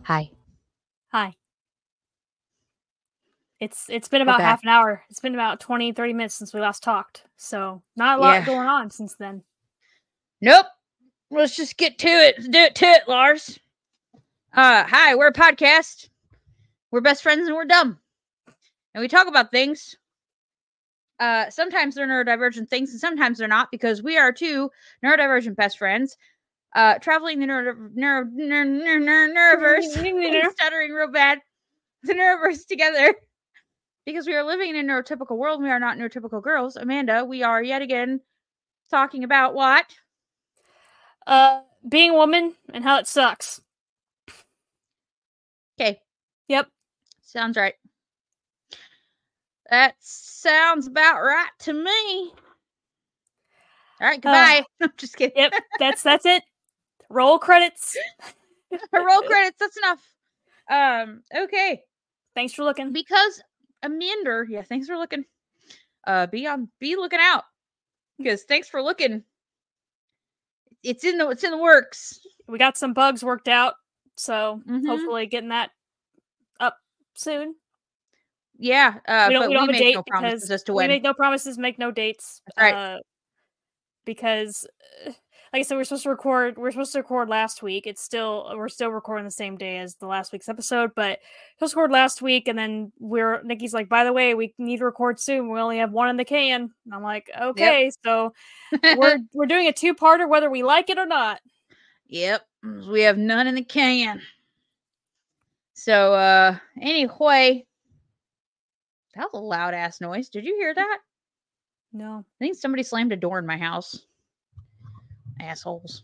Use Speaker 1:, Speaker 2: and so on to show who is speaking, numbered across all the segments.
Speaker 1: Hi.
Speaker 2: Hi. It's been
Speaker 1: We're
Speaker 2: about
Speaker 1: back.
Speaker 2: half an hour. It's been about 20, 30 minutes since we last talked. So not a lot going on since then.
Speaker 1: Nope. Let's just get to it. Let's do it to it, Lars. Hi, we're a podcast. We're best friends and we're dumb. And we talk about things. Sometimes they're neurodivergent things and sometimes they're not because we are two neurodivergent best friends. Traveling the neuroverse, stuttering real bad, the neuroverse together. Because we are living in a neurotypical world, we are not neurotypical girls. Amanda, we are yet again talking about what?
Speaker 2: Being a woman and how it sucks.
Speaker 1: Okay.
Speaker 2: Yep.
Speaker 1: Sounds right. That sounds about right to me. All right, goodbye. I'm just kidding.
Speaker 2: Yep, that's it. Roll credits.
Speaker 1: Roll credits, that's enough. Okay.
Speaker 2: Thanks for looking.
Speaker 1: Because Amanda, yeah, thanks for looking. Be looking out. Because thanks for looking. It's in the works.
Speaker 2: We got some bugs worked out, so hopefully getting that up soon.
Speaker 1: Yeah,
Speaker 2: we don't have a date
Speaker 1: no promises as to
Speaker 2: we
Speaker 1: when.
Speaker 2: make no promises, make no dates.
Speaker 1: That's right.
Speaker 2: Because, like I said, we're supposed to record last week. We're still recording the same day as the last week's episode, but supposed to record last week, and then Nikki's like, by the way, we need to record soon. We only have one in the can. And I'm like, okay, so we're doing a two-parter whether we like it or not.
Speaker 1: Yep, we have none in the can. So, anyway, that was a loud ass noise. Did you hear that?
Speaker 2: No.
Speaker 1: I think somebody slammed a door in my house. Assholes.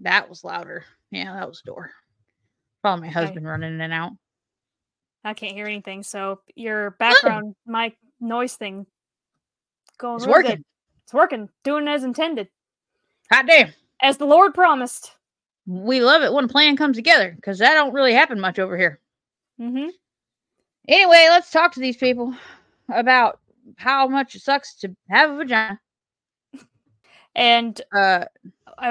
Speaker 1: That was louder. Yeah, that was a door. Probably my husband running in and out.
Speaker 2: I can't hear anything, so your background mic noise thing
Speaker 1: It's working.
Speaker 2: Good. It's working. Doing as intended.
Speaker 1: Hot damn.
Speaker 2: As the Lord promised.
Speaker 1: We love it when a plan comes together, because that don't really happen much over here.
Speaker 2: Anyway,
Speaker 1: let's talk to these people about how much it sucks to have a vagina.
Speaker 2: And I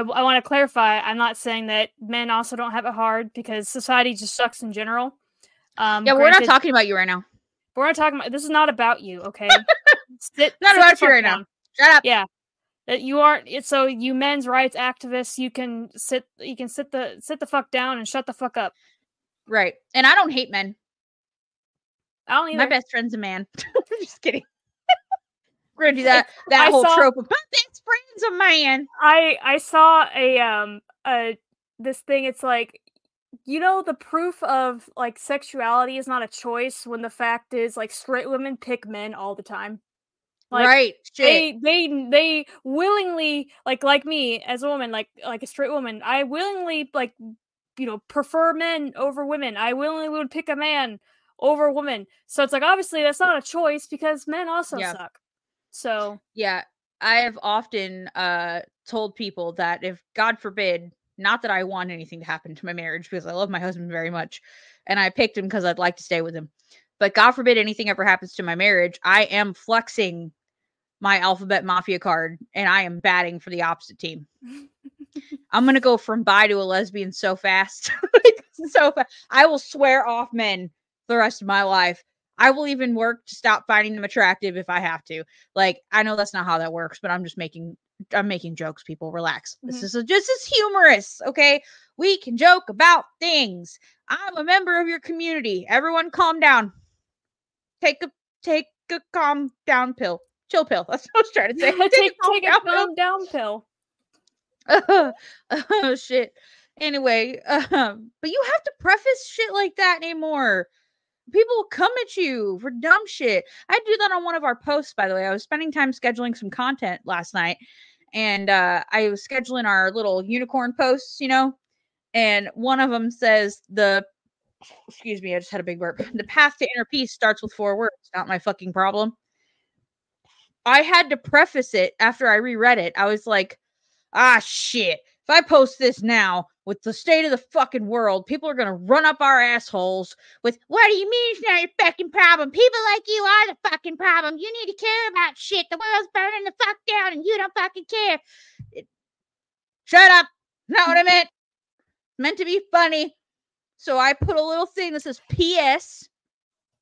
Speaker 2: want to clarify, I'm not saying that men also don't have it hard, because society just sucks in general.
Speaker 1: Yeah, we're not talking about you right now.
Speaker 2: We're not talking about, this is not about you, okay?
Speaker 1: Not about you right now. Shut up.
Speaker 2: Yeah. You aren't, so you men's rights activists, you can sit the fuck down and shut the fuck up.
Speaker 1: Right. And I don't hate men.
Speaker 2: I don't either.
Speaker 1: My best friend's a man. Just kidding. We're gonna do that whole trope of my best friend's a man.
Speaker 2: I saw this thing. It's like, the proof of like sexuality is not a choice, when the fact is like straight women pick men all the time. Like,
Speaker 1: right. Shit.
Speaker 2: They willingly, like me as a woman, like a straight woman, I willingly prefer men over women. I willingly would pick a man over a woman. So it's like, obviously that's not a choice, because men also suck. So
Speaker 1: yeah, I have often told people that if, God forbid, not that I want anything to happen to my marriage, because I love my husband very much and I picked him because I'd like to stay with him, but God forbid anything ever happens to my marriage, I am flexing my alphabet mafia card and I am batting for the opposite team. I'm gonna go from bi to a lesbian so fast. So fast. I will swear off men the rest of my life. I will even work to stop finding them attractive if I have to. Like, I know that's not how that works, but I'm making jokes, people. Relax. This is humorous, okay? We can joke about things. I'm a member of your community. Everyone calm down. Take a calm down pill. Chill pill. That's what I was trying to say.
Speaker 2: Take a calm down pill.
Speaker 1: Oh, shit. Anyway, but you have to preface shit like that anymore. People will come at you for dumb shit. I do that on one of our posts, by the way. I was spending time scheduling some content last night, and I was scheduling our little unicorn posts, and one of them says excuse me, I just had a big burp. The path to inner peace starts with 4 words. Not my fucking problem. I had to preface it after I reread it. I was like, shit. If I post this now with the state of the fucking world, people are going to run up our assholes with, what do you mean it's not your fucking problem? People like you are the fucking problem. You need to care about shit. The world's burning the fuck down and you don't fucking care. Shut up. Not what I meant. Meant to be funny. So I put a little thing that says PS.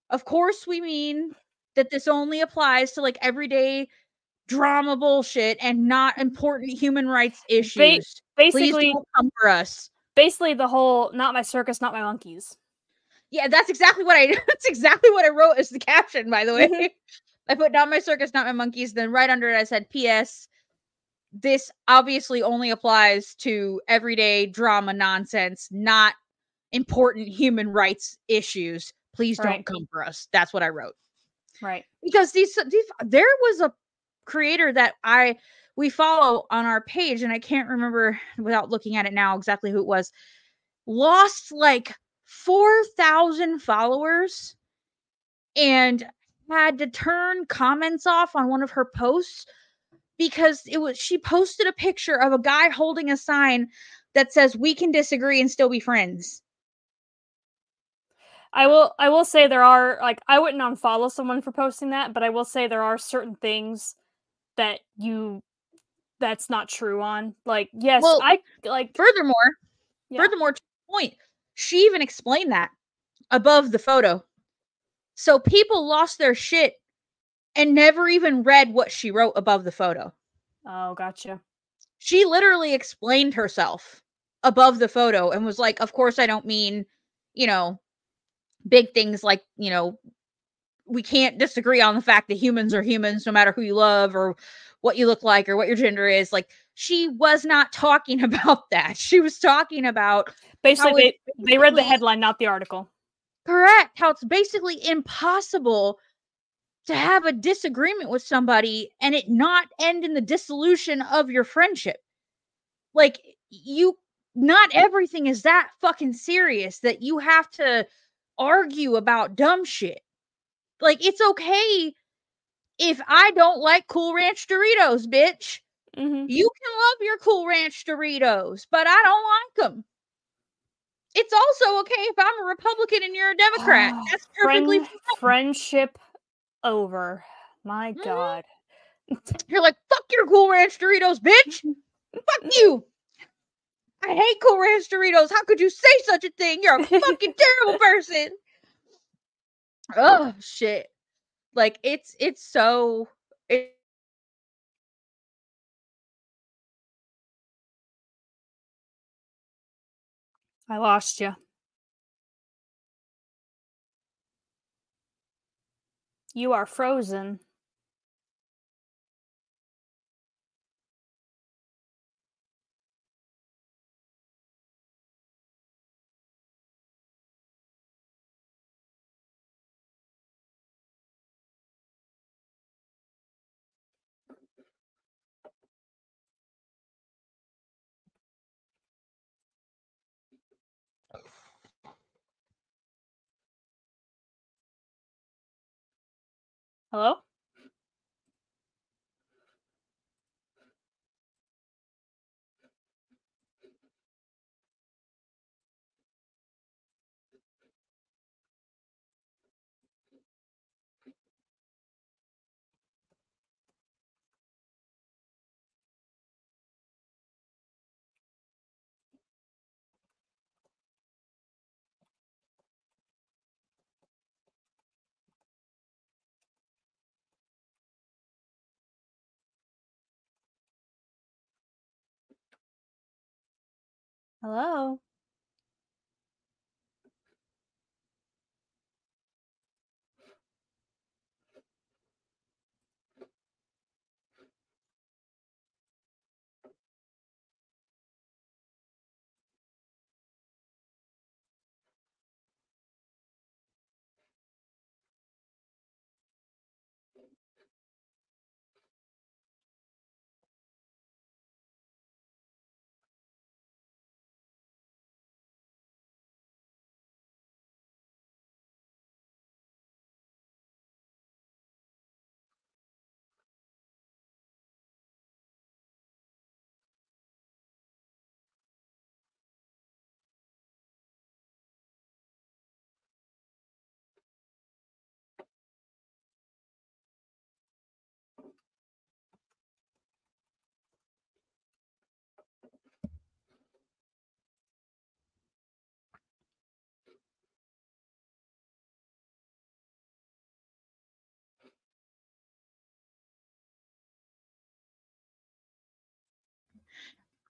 Speaker 1: Of course, we mean that this only applies to like everyday drama bullshit and not important human rights issues. Please
Speaker 2: Basically,
Speaker 1: don't come for us.
Speaker 2: basically the whole "not my circus, not my monkeys."
Speaker 1: Yeah, that's exactly what I that's exactly what I wrote as the caption, by the way.
Speaker 2: Mhm.
Speaker 1: I put "not my circus, not my monkeys," then right under it I said PS. This obviously only applies to everyday drama nonsense, not important human rights issues. Please don't
Speaker 2: Right.
Speaker 1: come for us. That's what I wrote.
Speaker 2: Right.
Speaker 1: Because these there was a creator that we follow on our page, and I can't remember without looking at it now exactly who it was, lost like 4,000 followers and had to turn comments off on one of her posts because she posted a picture of a guy holding a sign that says we can disagree and still be friends.
Speaker 2: I will say there are, like, I wouldn't unfollow someone for posting that, but I will say there are certain things that that's not true on. Like, yes,
Speaker 1: Well,
Speaker 2: I like
Speaker 1: furthermore,
Speaker 2: yeah.
Speaker 1: furthermore to the point, she even explained that above the photo. So people lost their shit and never even read what she wrote above the photo.
Speaker 2: Oh, gotcha.
Speaker 1: She literally explained herself above the photo and was like, of course, I don't mean, you know, big things like, we can't disagree on the fact that humans are humans no matter who you love or what you look like or what your gender is. Like, she was not talking about that. She was talking about
Speaker 2: Basically,
Speaker 1: how it's
Speaker 2: they read the
Speaker 1: basically
Speaker 2: headline, not the article.
Speaker 1: correct, how it's basically impossible to have a disagreement with somebody and it not end in the dissolution of your friendship. Like, you not everything is that fucking serious that you have to argue about dumb shit. Like, it's okay if I don't like Cool Ranch Doritos, bitch.
Speaker 2: Mhm.
Speaker 1: You can love your Cool Ranch Doritos, but I don't like them. It's also okay if I'm a Republican and you're a Democrat. That's perfectly fine.
Speaker 2: Friendship over. My
Speaker 1: Mhm.
Speaker 2: god.
Speaker 1: You're like, fuck your Cool Ranch Doritos, bitch. Fuck you. I hate Cool Ranch Doritos. How could you say such a thing? You're a fucking terrible person. Oh shit. Like, it's so it,
Speaker 2: I lost you. You are frozen. Hello? Hello?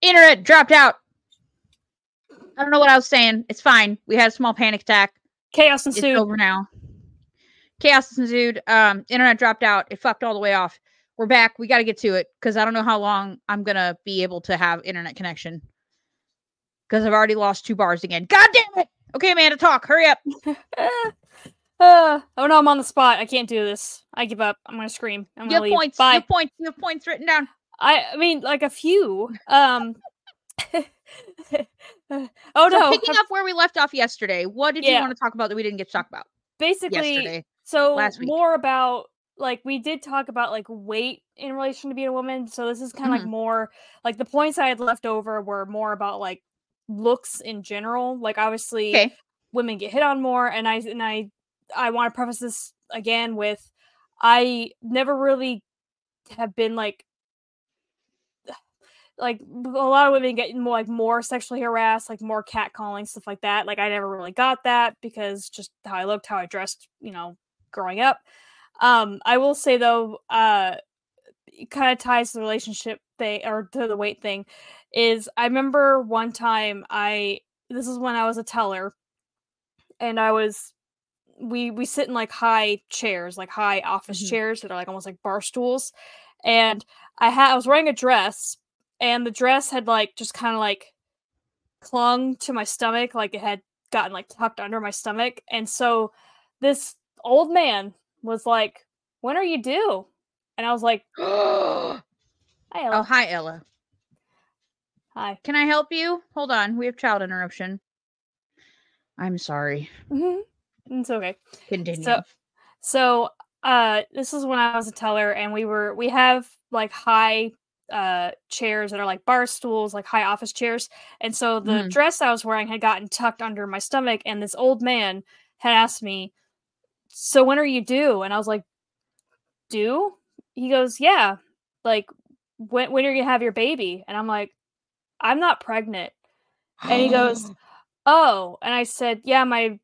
Speaker 1: Internet dropped out. I don't know what I was saying. It's fine. We had a small panic attack.
Speaker 2: Chaos ensued.
Speaker 1: It's over now. Chaos ensued. Internet dropped out. It fucked all the way off. We're back. We got to get to it because I don't know how long I'm going to be able to have internet connection because I've already lost 2 bars again. God damn it. Okay, Amanda, talk. Hurry up.
Speaker 2: Oh no, I'm on the spot. I can't do this. I give up. I'm going to scream. I'm going to leave.
Speaker 1: Points.
Speaker 2: Bye.
Speaker 1: You have points written down.
Speaker 2: I mean, like a few.
Speaker 1: Oh no. Picking up where we left off yesterday, what did you want to talk about that we didn't get to talk about?
Speaker 2: Basically,
Speaker 1: yesterday.
Speaker 2: So
Speaker 1: last week.
Speaker 2: More about, like, we did talk about, like, weight in relation to being a woman. So this is kind of like more, like, the points I had left over were more about, like, looks in general. Like, obviously, women get hit on more. And I want to preface this again with, I never really have been, like a lot of women get more sexually harassed, like more catcalling, stuff like that. Like, I never really got that because just how I looked, how I dressed, growing up. I will say though, it kind of ties to the relationship thing or to the weight thing. Is I remember one time this is when I was a teller, and we sit in like high chairs, like high office chairs that are like almost like bar stools, and I was wearing a dress. And the dress had like just kind of like clung to my stomach, like it had gotten like tucked under my stomach. And so this old man was like, "When are you due?" And I was like, "Hi, Ella."
Speaker 1: Oh, hi, Ella.
Speaker 2: Hi.
Speaker 1: Can I help you? Hold on. We have child interruption. I'm sorry.
Speaker 2: It's okay.
Speaker 1: Continue.
Speaker 2: So this is when I was a teller, and we have like high chairs that are like bar stools, like high office chairs. And so the dress I was wearing had gotten tucked under my stomach, and this old man had asked me, "So when are you due?" And I was like, "Due?" He goes, "Yeah, like when are you gonna have your baby?" And I'm like, "I'm not pregnant." And he goes, "Oh." And I said, "Yeah, I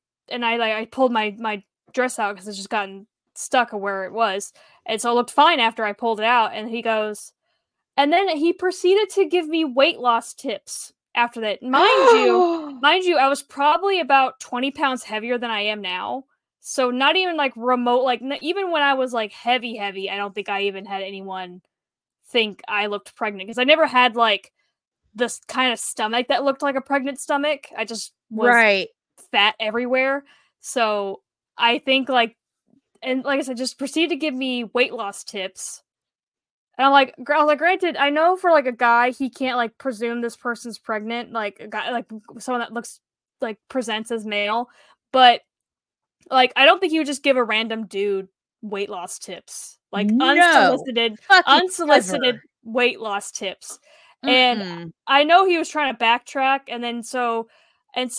Speaker 2: pulled my dress out because it's just gotten stuck where it was. And so it looked fine after I pulled it out." And he goes, and then he proceeded to give me weight loss tips after that. Mind you, I was probably about 20 pounds heavier than I am now. So not even like remote, like even when I was like heavy, I don't think I even had anyone think I looked pregnant, because I never had like this kind of stomach that looked like a pregnant stomach. I just was fat everywhere. So I think like I said, just proceeded to give me weight loss tips. And I was like, granted, I know for like a guy, he can't like presume this person's pregnant, like a guy, like someone that looks like presents as male, but like I don't think he would just give a random dude weight loss tips, like unsolicited weight loss tips. And I know he was trying to backtrack, and so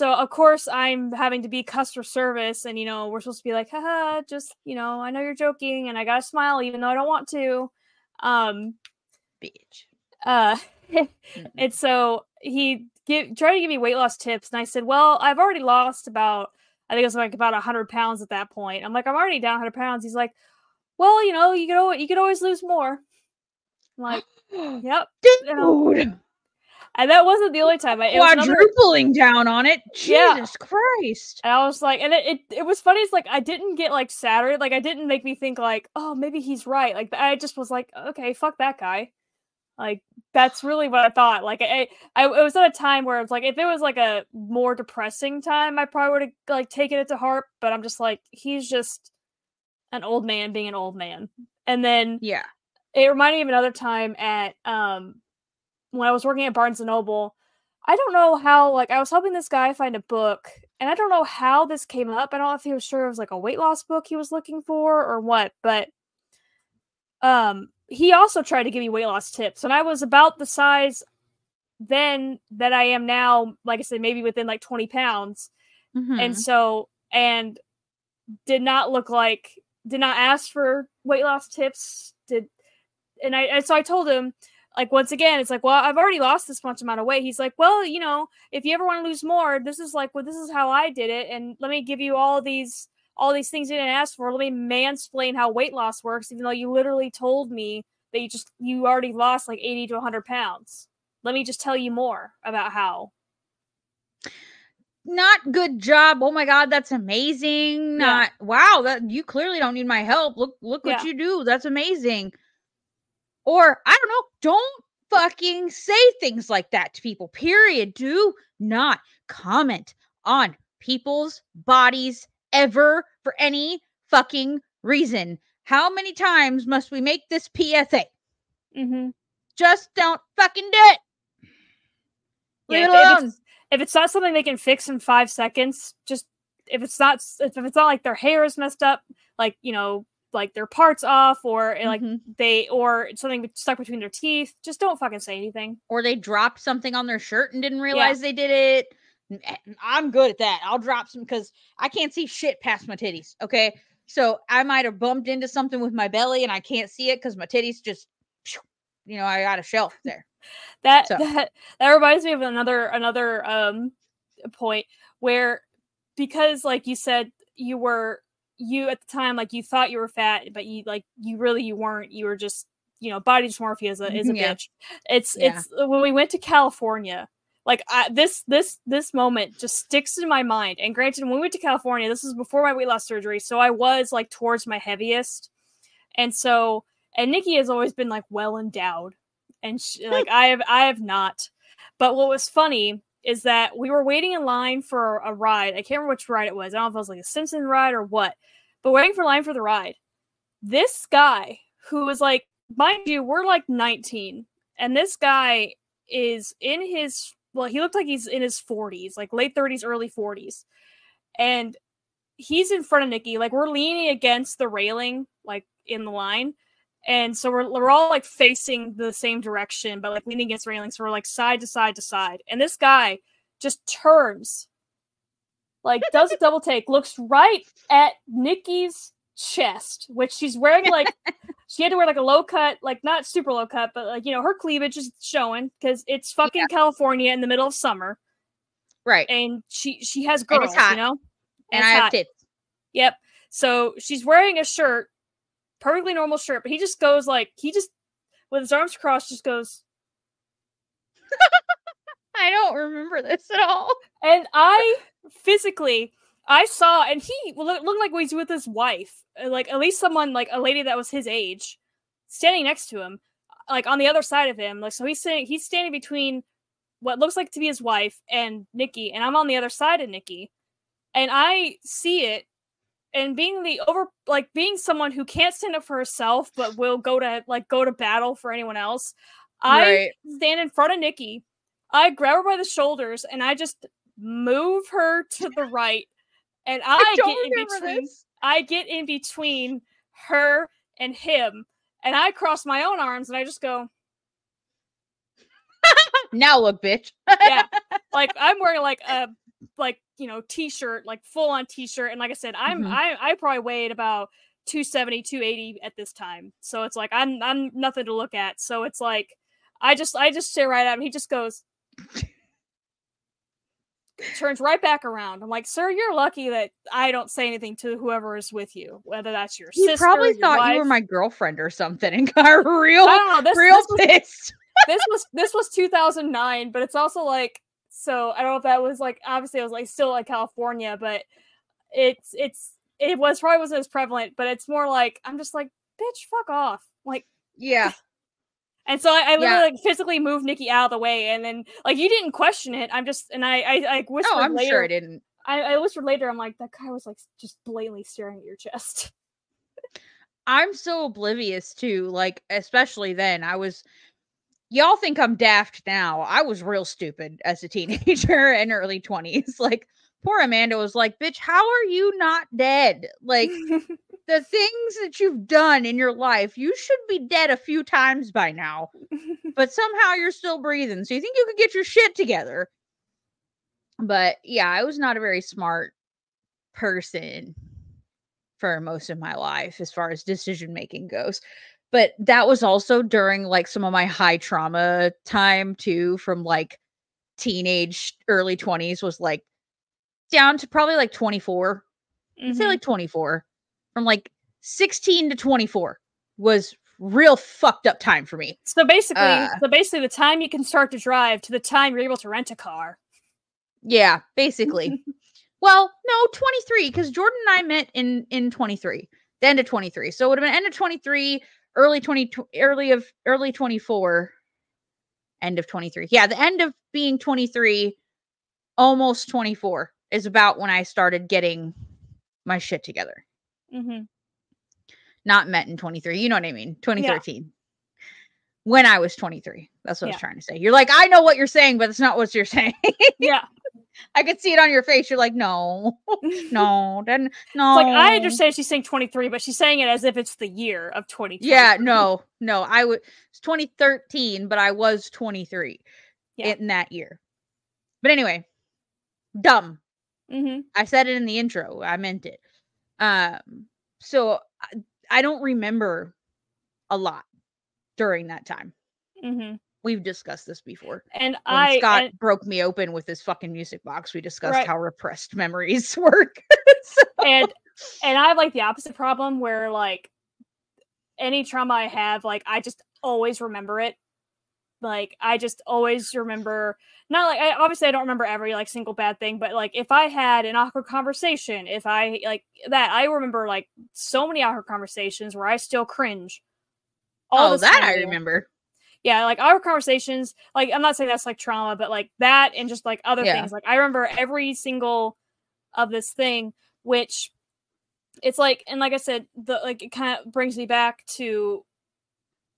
Speaker 2: of course I'm having to be customer service, and we're supposed to be like, haha, just I know you're joking, and I gotta smile even though I don't want to.
Speaker 1: Bitch.
Speaker 2: And so he tried to give me weight loss tips, and I said, well, I've already lost about 100 pounds at that point. I'm like, I'm already down 100 pounds. He's like, well, you could always lose more. I'm like, yep.
Speaker 1: Dude.
Speaker 2: And that wasn't the only time. It
Speaker 1: quadrupling down on it. Jesus Christ.
Speaker 2: And I was like, and it was funny. It's like, I didn't get like sadder. Like, I didn't make me think like, oh, maybe he's right. Like, I just was like, okay, fuck that guy. Like, that's really what I thought. Like, it was at a time where it's like, if it was like a more depressing time, I probably would have like taken it to heart. But I'm just like, he's just an old man being an old man. And then it reminded me of another time at when I was working at Barnes & Noble. I don't know how, like, I was helping this guy find a book, and I don't know how this came up. I don't know if he was sure it was, like, a weight loss book he was looking for or what, but he also tried to give me weight loss tips, and I was about the size then that I am now, like I said, maybe within, like, 20 pounds, and did not ask for weight loss tips, so I told him, like, once again, it's like, well, I've already lost this much amount of weight. He's like, well, if you ever want to lose more, this is how I did it. And let me give you all these things you didn't ask for. Let me mansplain how weight loss works, even though you literally told me that you already lost like 80 to 100 pounds. let me just tell you more about how.
Speaker 1: Not good job. Oh my God, that's amazing. Not wow, that you clearly don't need my help. Look what you do. That's amazing. Or I don't know, don't fucking say things like that to people. Period. Do not comment on people's bodies ever for any fucking reason. How many times must we make this PSA? Just don't fucking do it. Leave it alone.
Speaker 2: If it's not something they can fix in 5 seconds, just if it's not like their hair is messed up, like, you know, like their parts off, or like or something stuck between their teeth, just don't fucking say anything.
Speaker 1: Or they dropped something on their shirt and didn't realize they did it. I'm good at that. I'll drop some because I can't see shit past my titties. Okay. So I might have bumped into something with my belly and I can't see it because my titties just, you know, I got a shelf there.
Speaker 2: That reminds me of another point where, because like you said, you at the time, like, you thought you were fat, but you weren't. You were just, you know, body dysmorphia is a bitch. It's when we went to California, like, this moment just sticks in my mind. And granted, when we went to California, this was before my weight loss surgery, so I was like towards my heaviest, and Nikki has always been like well endowed, and like I have not. But what was funny is that we were waiting in line for a ride. I can't remember which ride it was. I don't know if it was like a Simpson ride or what, but waiting for line for the ride. This guy who was like, mind you, we're like 19, and this guy is in his, well, he looked like he's in his 40s, like late 30s, early 40s. And he's in front of Nikki. Like, we're leaning against the railing, like in the line. And so we're all like facing the same direction, but like leaning against the railing. So we're like side to side to side. And this guy just turns, like does a double take, looks right at Nikki's chest, which she's wearing, like, she had to wear like a low cut, like not super low cut, but like, you know, her cleavage is showing because it's fucking California in the middle of summer.
Speaker 1: Right.
Speaker 2: And she has girls, you know?
Speaker 1: And I have tits.
Speaker 2: Yep. So she's wearing a shirt, perfectly normal shirt, but he just goes like, with his arms crossed, just goes.
Speaker 1: I don't remember this at all.
Speaker 2: And I saw, and he looked like he's with his wife, like at least someone, like a lady that was his age, standing next to him, like on the other side of him. Like, so he's standing between what looks like to be his wife and Nikki, and I'm on the other side of Nikki, and I see it. And being someone who can't stand up for herself, but will go to battle for anyone else, I stand in front of Nikki. I grab her by the shoulders and I just move her to the right, and I get in between her and him, and I cross my own arms and I just go,
Speaker 1: now look, bitch.
Speaker 2: Yeah, like I'm wearing like a you know, t-shirt, like full on t-shirt, and like I said, I probably weighed about 270, 280 at this time, so it's like I'm nothing to look at. So it's like I just stare right at him. He just goes, turns right back around. I'm like, sir, you're lucky that I don't say anything to whoever is with you, whether that's your sister.
Speaker 1: He probably thought
Speaker 2: wife.
Speaker 1: You were my girlfriend or something and got real pissed.
Speaker 2: This was 2009, but it's also like, so I don't know if that was like, obviously it was like still like California, but it probably wasn't as prevalent, but it's more like, I'm just like, bitch, fuck off. Like,
Speaker 1: yeah.
Speaker 2: And so I literally like physically moved Nikki out of the way, and then like you didn't question it. I'm just, and I whispered
Speaker 1: I'm
Speaker 2: later.
Speaker 1: Sure I didn't.
Speaker 2: I whispered later. I'm like, that guy was like just blatantly staring at your chest.
Speaker 1: I'm so oblivious to, like, especially then. Y'all think I'm daft now. I was real stupid as a teenager and early 20s. Like, poor Amanda was like, bitch, how are you not dead? Like, the things that you've done in your life, you should be dead a few times by now. But somehow you're still breathing. So you think you could get your shit together. But yeah, I was not a very smart person for most of my life as far as decision making goes. But that was also during like some of my high trauma time too, from like teenage, early 20s was like down to probably like 24. I'd say like 24. From like 16 to 24 was real fucked up time for me.
Speaker 2: So basically, the time you can start to drive to the time you're able to rent a car.
Speaker 1: Yeah, basically. Well, no, 23, because Jordan and I met in 23, the end of 23. So it would have been end of 23, early 24, end of 23. Yeah, the end of being 23, almost 24 is about when I started getting my shit together.
Speaker 2: Mm-hmm.
Speaker 1: Not met in 23. You know what I mean? 2013.
Speaker 2: Yeah.
Speaker 1: When I was 23. That's what I was trying to say. You're like, I know what you're saying, but it's not what you're saying.
Speaker 2: Yeah.
Speaker 1: I could see it on your face. You're like, no, no, then no.
Speaker 2: It's like, I understand she's saying 23, but she's saying it as if it's the year of 2020.
Speaker 1: Yeah, no. It's 2013, but I was 23 in that year. But anyway, dumb.
Speaker 2: Mm-hmm.
Speaker 1: I said it in the intro. I meant it. So I don't remember a lot during that time.
Speaker 2: Mm-hmm.
Speaker 1: We've discussed this before.
Speaker 2: And
Speaker 1: when Scott broke me open with his fucking music box, we discussed how repressed memories work.
Speaker 2: And I have like the opposite problem where like any trauma I have, like I just always remember it. Like I just always remember, not like obviously I don't remember every like single bad thing, but like if I had an awkward conversation, if I like that, I remember like so many awkward conversations where I still cringe.
Speaker 1: All that I remember.
Speaker 2: Yeah, like our conversations, like I'm not saying that's like trauma, but like that and just like other things. Like I remember every single of this thing, which it's like, and like I said, it kind of brings me back to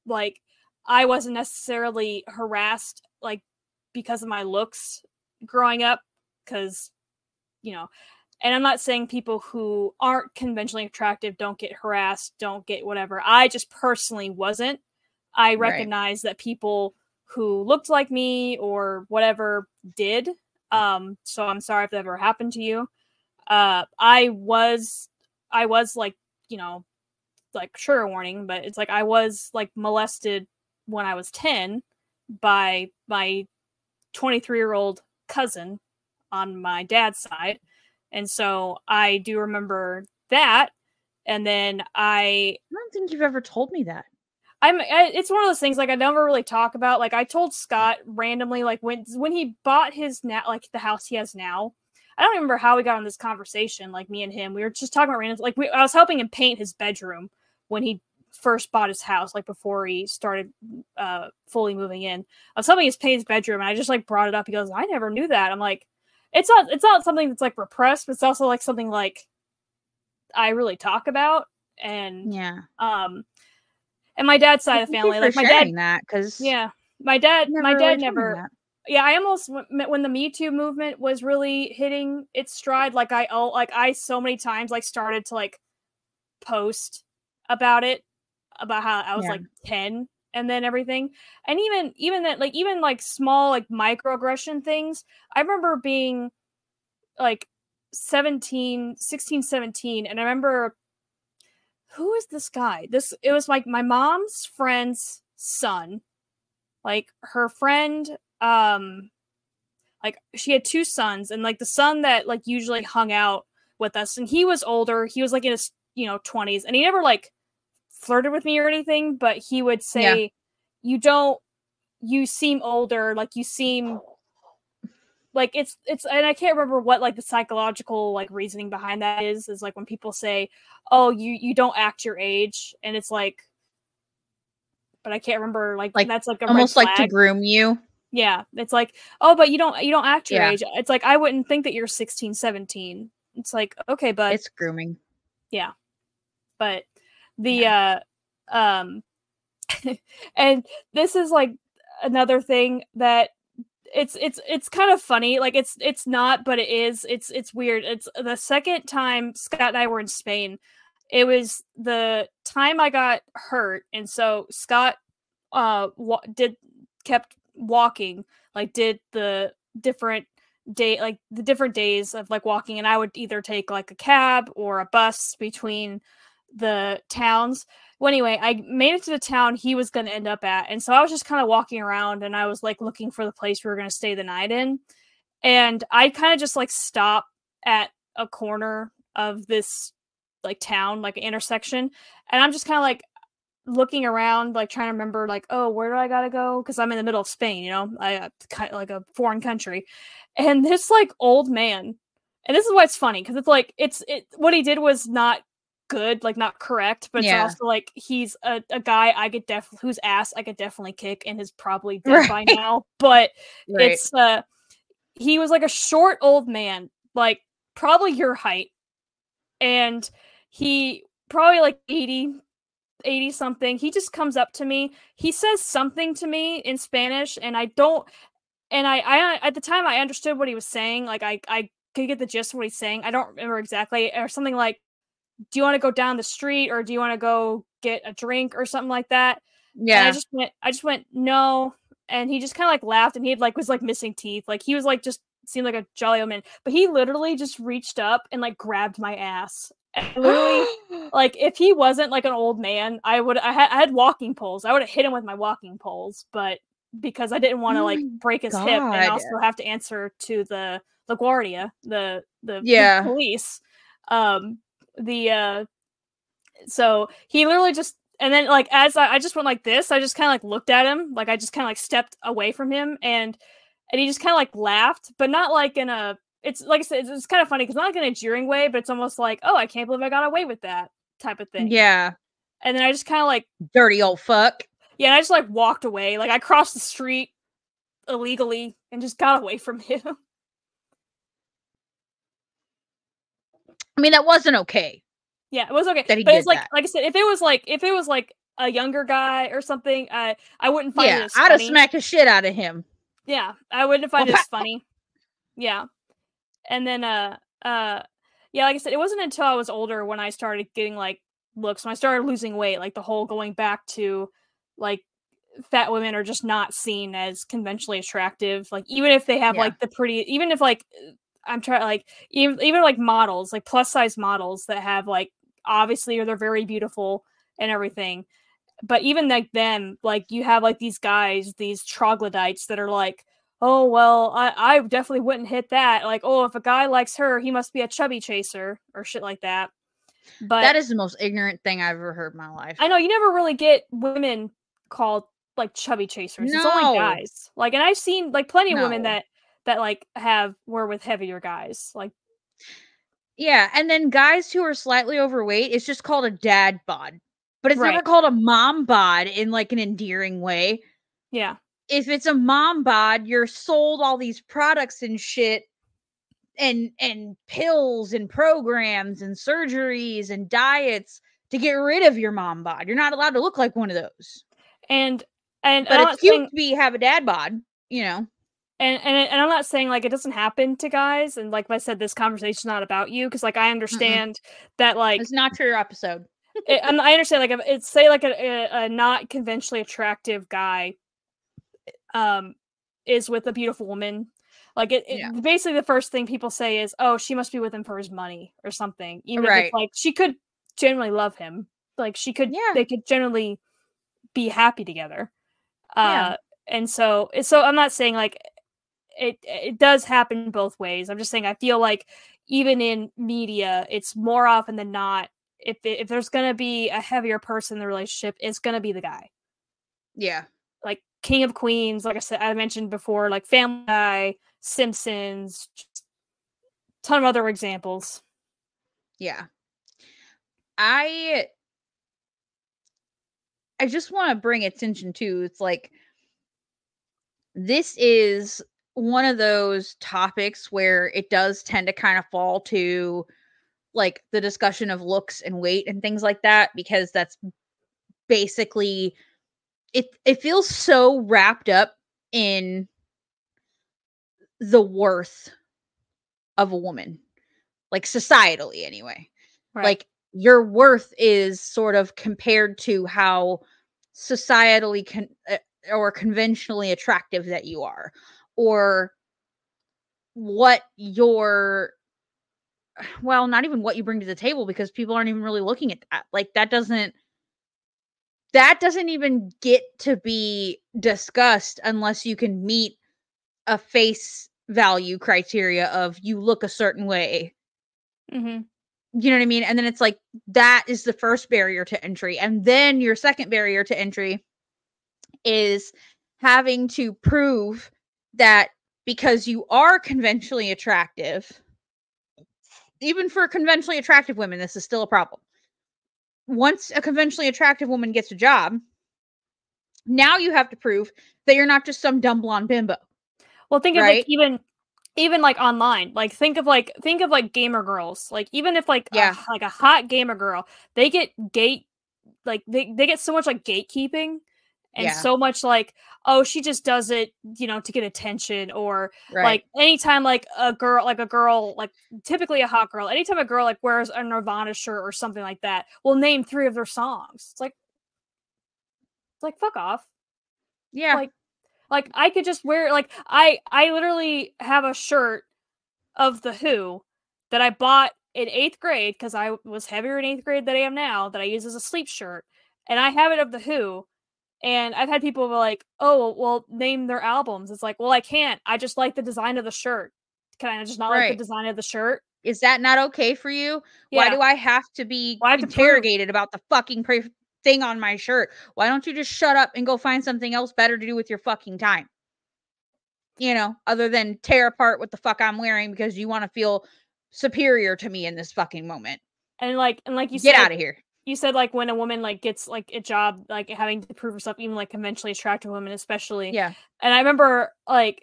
Speaker 2: like I wasn't necessarily harassed like because of my looks growing up, because and I'm not saying people who aren't conventionally attractive don't get harassed, don't get whatever. I just personally wasn't. I recognize that people who looked like me or whatever did. So I'm sorry if that ever happened to you. I was like, like trigger warning, but it's like I was like molested when I was 10 by my 23-year-old cousin on my dad's side. And so I do remember that. And then I
Speaker 1: don't think you've ever told me that.
Speaker 2: It's one of those things like I never really talk about. Like I told Scott randomly, like when he bought his like the house he has now. I don't remember how we got on this conversation. Like me and him, we were just talking about random. Like I was helping him paint his bedroom when he first bought his house, like before he started fully moving in. I was helping him paint his bedroom, and I just like brought it up. He goes, "I never knew that." I'm like, it's not something that's like repressed, but it's also like something like I really talk about. And and my dad's side of the family, like my dad,
Speaker 1: that because
Speaker 2: my dad never. Yeah, I almost when the Me Too movement was really hitting its stride, like I so many times like started to like post about it, about how I was like 10 and then everything, and even that like small like microaggression things. I remember being like 16, 17, and I remember. Who is this guy? It was like my mom's friend's son. Like her friend, like she had two sons, and like the son that like usually hung out with us, and he was older. He was like in his 20s, and he never like flirted with me or anything, but he would say, you seem older, like you seem like it's and I can't remember what like the psychological like reasoning behind that is like when people say, oh, you don't act your age, and it's like, but I can't remember like that's like a
Speaker 1: almost like to groom you.
Speaker 2: Yeah, it's like, oh, but you don't act your age. It's like I wouldn't think that you're 16, 17. It's like, okay, but
Speaker 1: it's grooming.
Speaker 2: Yeah. But the and this is like another thing that it's kind of funny. Like it's not, but it is. It's weird. It's the second time Scott and I were in Spain. It was the time I got hurt, and so Scott kept walking, like did the different days of like walking, and I would either take like a cab or a bus between the towns. Well, anyway, I made it to the town he was going to end up at, and so I was just kind of walking around, and I was like looking for the place we were going to stay the night in, and I kind of just like stop at a corner of this like town, like an intersection, and I'm just kind of like looking around, like trying to remember, like, oh, where do I gotta go? Because I'm in the middle of Spain, you know, like a foreign country, and this like old man, and this is why it's funny because it's like what he did was not good, like not correct, but it's
Speaker 1: Yeah.
Speaker 2: also like he's a guy I could whose ass I could definitely kick and is probably dead
Speaker 1: Right.
Speaker 2: by now. But
Speaker 1: Right.
Speaker 2: it's he was like a short old man, like probably your height, and he probably like 80 something. He just comes up to me. He says something to me in Spanish, and I don't. And I at the time I understood what he was saying. Like I could get the gist of what he's saying. I don't remember exactly, or something like, "Do you want to go down the street, or do you want to go get a drink, or something like that?" And
Speaker 1: Yeah.
Speaker 2: I just went no, and he just kind of like laughed, and he had like was like missing teeth. Like he was like just seemed like a jolly old man, but he literally just reached up and like grabbed my ass. And literally, like if he wasn't like an old man, I had walking poles. I would have hit him with my walking poles, but because I didn't want to
Speaker 1: Oh
Speaker 2: like
Speaker 1: my
Speaker 2: break his hip and
Speaker 1: God.
Speaker 2: also have to answer to the guardia, the
Speaker 1: Yeah.
Speaker 2: police, the so he literally just, and then like as I just went like this, I just kind of like looked at him, like I just kind of like stepped away from him, and he just kind of like laughed, but not like in a, it's like I said, it's kind of funny because not like in a jeering way, but it's almost like, oh, I can't believe I got away with that type of thing.
Speaker 1: Yeah.
Speaker 2: And then I just kind of like,
Speaker 1: Dirty old fuck.
Speaker 2: yeah, I just like walked away, like I crossed the street illegally and just got away from him.
Speaker 1: I mean, that wasn't okay.
Speaker 2: Yeah, it was okay,
Speaker 1: That he
Speaker 2: but
Speaker 1: did
Speaker 2: it's like
Speaker 1: that.
Speaker 2: I said, if it was like a younger guy or something, I wouldn't find it
Speaker 1: Yeah,
Speaker 2: as
Speaker 1: I'd have
Speaker 2: funny.
Speaker 1: smacked the shit out of him.
Speaker 2: Yeah, I wouldn't find it as funny. Yeah, and then yeah, like I said, it wasn't until I was older when I started getting like looks, when I started losing weight, like the whole going back to like fat women are just not seen as conventionally attractive. Like even if they have
Speaker 1: Yeah.
Speaker 2: like the pretty, even if like I'm trying like even like models, like plus size models that have like obviously or they're very beautiful and everything. But even like them, like you have like these guys, these troglodytes that are like, oh well, I definitely wouldn't hit that. Like, oh, if a guy likes her, he must be a chubby chaser or shit like that. But
Speaker 1: That is the most ignorant thing I've ever heard in my life.
Speaker 2: I know you never really get women called like chubby chasers. It's only
Speaker 1: No.
Speaker 2: guys. Like, and I've seen like plenty of women
Speaker 1: No.
Speaker 2: that like were with heavier guys. Like,
Speaker 1: Yeah, and then guys who are slightly overweight, it's just called a dad bod. But it's never
Speaker 2: right.
Speaker 1: called a mom bod in like an endearing way.
Speaker 2: Yeah.
Speaker 1: If it's a mom bod, you're sold all these products and shit and pills and programs and surgeries and diets to get rid of your mom bod. You're not allowed to look like one of those.
Speaker 2: And
Speaker 1: But
Speaker 2: I'm
Speaker 1: it's
Speaker 2: not
Speaker 1: cute
Speaker 2: saying
Speaker 1: to have a dad bod, you know.
Speaker 2: and I'm not saying like it doesn't happen to guys, and like I said, this conversation's not about you, because like I
Speaker 1: Mm-mm.
Speaker 2: understand that like
Speaker 1: It's not your episode.
Speaker 2: I understand like if it's say like a not conventionally attractive guy is with a beautiful woman, like
Speaker 1: Yeah.
Speaker 2: basically the first thing people say is, oh, she must be with him for his money or something, even if it's
Speaker 1: Right.
Speaker 2: like she could genuinely love him, like
Speaker 1: Yeah.
Speaker 2: they could generally be happy together.
Speaker 1: Yeah.
Speaker 2: And so I'm not saying like it does happen both ways. I'm just saying I feel like even in media, it's more often than not, if there's gonna be a heavier person in the relationship, it's gonna be the guy.
Speaker 1: Yeah.
Speaker 2: Like King of Queens, like I said, I mentioned before, like Family Guy, Simpsons, just a ton of other examples.
Speaker 1: Yeah. I just want to bring attention to, it's like this is one of those topics where it does tend to kind of fall to like the discussion of looks and weight and things like that, because that's basically it feels so wrapped up in the worth of a woman, like societally anyway.
Speaker 2: Right.
Speaker 1: Like your worth is sort of compared to how societally or conventionally attractive that you are, or what your, well, not even what you bring to the table, because people aren't even really looking at that. Like that doesn't even get to be discussed unless you can meet a face value criteria of you look a certain way.
Speaker 2: Mm-hmm.
Speaker 1: You know what I mean? And then it's like, that is the first barrier to entry. And then your second barrier to entry is having to prove that because you are conventionally attractive, even for conventionally attractive women, this is still a problem. Once a conventionally attractive woman gets a job, now you have to prove that you're not just some dumb blonde bimbo.
Speaker 2: Well, think of like
Speaker 1: right?
Speaker 2: even like online, like think of like gamer girls, like even if like
Speaker 1: Yeah.
Speaker 2: a hot gamer girl, they get they get so much like gatekeeping and
Speaker 1: Yeah.
Speaker 2: so much like, oh, she just does it, you know, to get attention, or
Speaker 1: Right.
Speaker 2: like anytime like a girl like typically a hot girl, anytime a girl like wears a Nirvana shirt or something like that, will name 3 of their songs. It's like fuck off.
Speaker 1: Yeah.
Speaker 2: Like I could just wear like I literally have a shirt of The Who that I bought in 8th grade because I was heavier in 8th grade than I am now, that I use as a sleep shirt. And I have it of The Who. And I've had people be like, oh, well, name their albums. It's like, well, I can't. I just like the design of the shirt. Can I just not like the
Speaker 1: Right.
Speaker 2: design of the shirt?
Speaker 1: Is that not okay for you? Why
Speaker 2: Yeah.
Speaker 1: do I have to be
Speaker 2: Well, I have to prove.
Speaker 1: interrogated about the fucking thing on my shirt? Why don't you just shut up and go find something else better to do with your fucking time? Other than tear apart what the fuck I'm wearing because you want to feel superior to me in this fucking moment.
Speaker 2: And like you
Speaker 1: Get
Speaker 2: said,
Speaker 1: out of here.
Speaker 2: like when a woman like gets like a job, like having to prove herself, even like conventionally attractive women especially.
Speaker 1: Yeah.
Speaker 2: And I remember like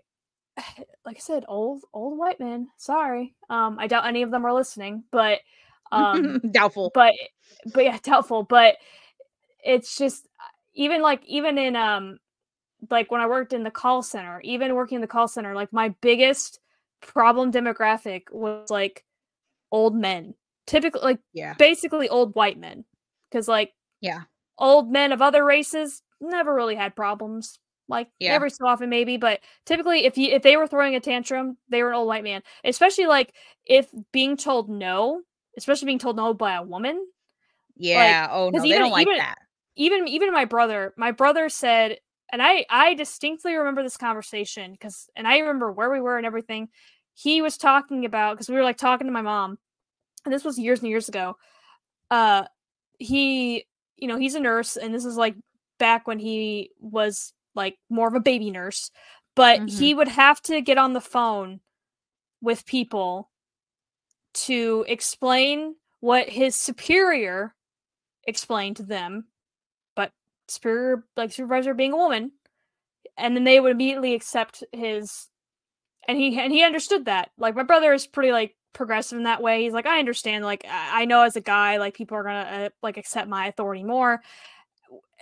Speaker 2: I said, old white men. Sorry. I doubt any of them are listening, but
Speaker 1: Doubtful.
Speaker 2: but yeah, doubtful. But it's just even in like when I worked in the call center, even working in the call center, like my biggest problem demographic was like old men. Typically like
Speaker 1: Yeah.
Speaker 2: basically old white men. Cause like
Speaker 1: Yeah.
Speaker 2: old men of other races never really had problems. Like
Speaker 1: Yeah.
Speaker 2: every so often maybe, but typically if they were throwing a tantrum, they were an old white man. Especially like if being told no, especially being told no by a woman. Like
Speaker 1: Yeah. Oh
Speaker 2: because
Speaker 1: no, they don't like that.
Speaker 2: even my brother said, and I distinctly remember this conversation because, and I remember where we were and everything. He was talking about, because we were like talking to my mom, and this was years and years ago. He, he's a nurse, and this is like back when he was like more of a baby nurse, but he would have to get on the phone with people to explain what his superior explained to them, but supervisor being a woman, and then they would immediately accept his, and he understood that. Like my brother is pretty like progressive in that way. He's like, I understand, like I know as a guy, like people are gonna like accept my authority more,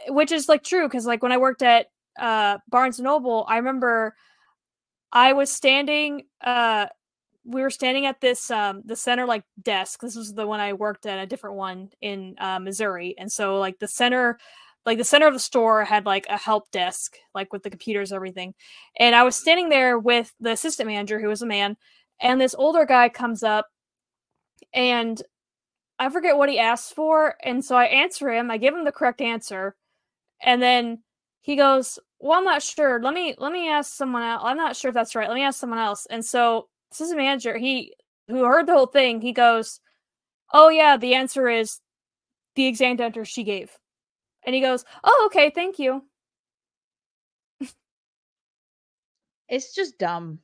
Speaker 2: which is like true, because like when I worked at Barnes and Noble, I remember I was standing we were standing at this the center like desk. This was the one I worked at, a different one in Missouri. And so like the center of the store had like a help desk, like with the computers and everything. And I was standing there with the assistant manager, who was a man, and this older guy comes up, and I forget what he asked for, and so I answer him, I give him the correct answer, and then he goes, well, I'm not sure. Let me ask someone else. I'm not sure if that's right. Let me ask someone else. And so assistant manager, who heard the whole thing, he goes, oh yeah, the answer is the exact answer she gave. And he goes, oh, okay, thank you.
Speaker 1: It's just dumb.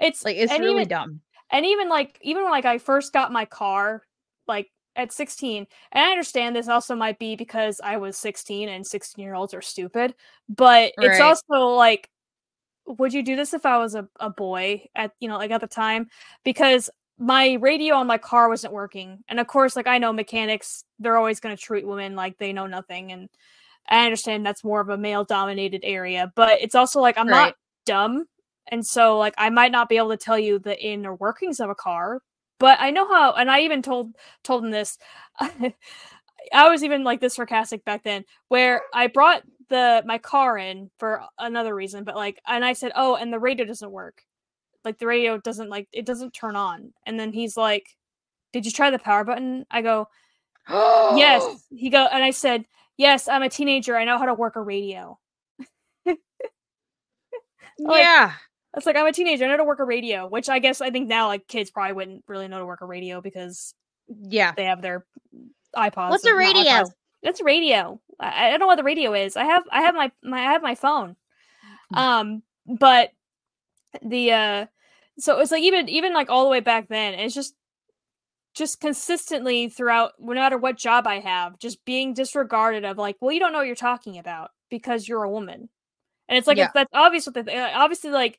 Speaker 2: It's
Speaker 1: really dumb.
Speaker 2: And even when like I first got my car, like at 16, and I understand this also might be because I was 16 and 16-year-olds are stupid, but it's
Speaker 1: Right.
Speaker 2: also like, would you do this if I was a boy at, like at the time? Because my radio on my car wasn't working. And of course, like I know mechanics, they're always going to treat women like they know nothing. And I understand that's more of a male dominated area, but it's also like, I'm not dumb. And so like, I might not be able to tell you the inner workings of a car, but I know how, and I even told him this. I was even like this sarcastic back then, where I brought my car in for another reason, but like, and I said, oh, and the radio doesn't work. Like the radio doesn't, like, it doesn't turn on. And then he's like, did you try the power button? I go, yes. He go, and I said, yes, I'm a teenager. I know how to work a radio.
Speaker 1: Yeah.
Speaker 2: It's like, I'm a teenager. I know how to work a radio, which I think now like kids probably wouldn't really know to work a radio because
Speaker 1: Yeah.
Speaker 2: They have their iPods.
Speaker 1: What's a
Speaker 2: Not
Speaker 1: radio?
Speaker 2: iPods. It's radio. I don't know what the radio is. I have my phone. But the so it's like even like all the way back then, it's just consistently throughout, no matter what job I have, just being disregarded of like, well, you don't know what you're talking about because you're a woman. And it's like,
Speaker 1: Yeah.
Speaker 2: that's obvious. Obviously, like,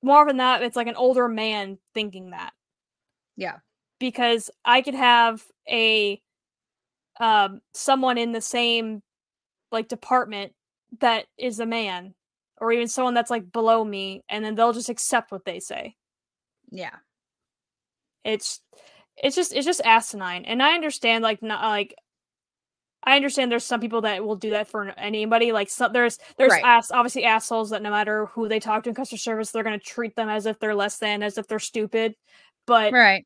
Speaker 2: more often than not, it's like an older man thinking that.
Speaker 1: Yeah.
Speaker 2: Because I could have a someone in the same like department that is a man, or even someone that's like below me, and then they'll just accept what they say.
Speaker 1: Yeah.
Speaker 2: It's just asinine. And I understand, like, not like, I understand there's some people that will do that for anybody. Like, there's
Speaker 1: Right.
Speaker 2: obviously assholes that no matter who they talk to in customer service, they're going to treat them as if they're less than, as if they're stupid. But
Speaker 1: Right.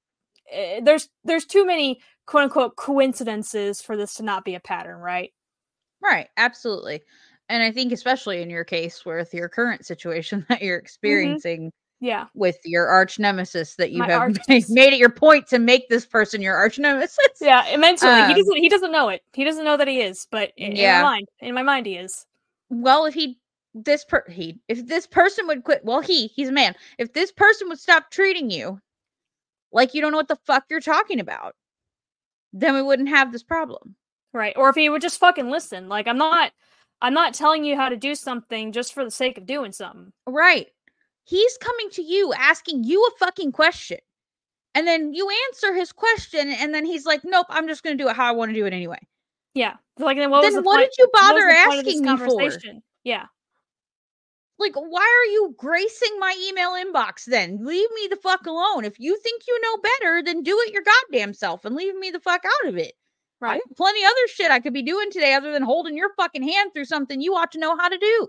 Speaker 2: There's too many quote unquote coincidences for this to not be a pattern, right?
Speaker 1: Right. Absolutely. And I think especially in your case with your current situation that you're experiencing
Speaker 2: Yeah,
Speaker 1: with your arch nemesis, that you
Speaker 2: my
Speaker 1: have
Speaker 2: arch
Speaker 1: made it your point to make this person your arch nemesis.
Speaker 2: Yeah, mentally, he doesn't know it. He doesn't know that he is, but
Speaker 1: Yeah.
Speaker 2: in my mind, he is.
Speaker 1: Well, if this person would quit, well, he's a man. If this person would stop treating you like you don't know what the fuck you're talking about, then we wouldn't have this problem.
Speaker 2: Right. Or if he would just fucking listen. Like, I'm not telling you how to do something just for the sake of doing something.
Speaker 1: Right. He's coming to you asking you a fucking question. And then you answer his question, and then he's like, "Nope, I'm just going to do it how I want to do it anyway."
Speaker 2: Yeah. Like, then what was
Speaker 1: Then
Speaker 2: the
Speaker 1: what
Speaker 2: point?
Speaker 1: did you
Speaker 2: What was
Speaker 1: bother
Speaker 2: the point of this
Speaker 1: asking me for?
Speaker 2: conversation? Yeah.
Speaker 1: Like, why are you gracing my email inbox then? Leave me the fuck alone. If you think you know better, then do it your goddamn self and leave me the fuck out of it. I
Speaker 2: Right.
Speaker 1: have plenty other shit I could be doing today other than holding your fucking hand through something you ought to know how to do.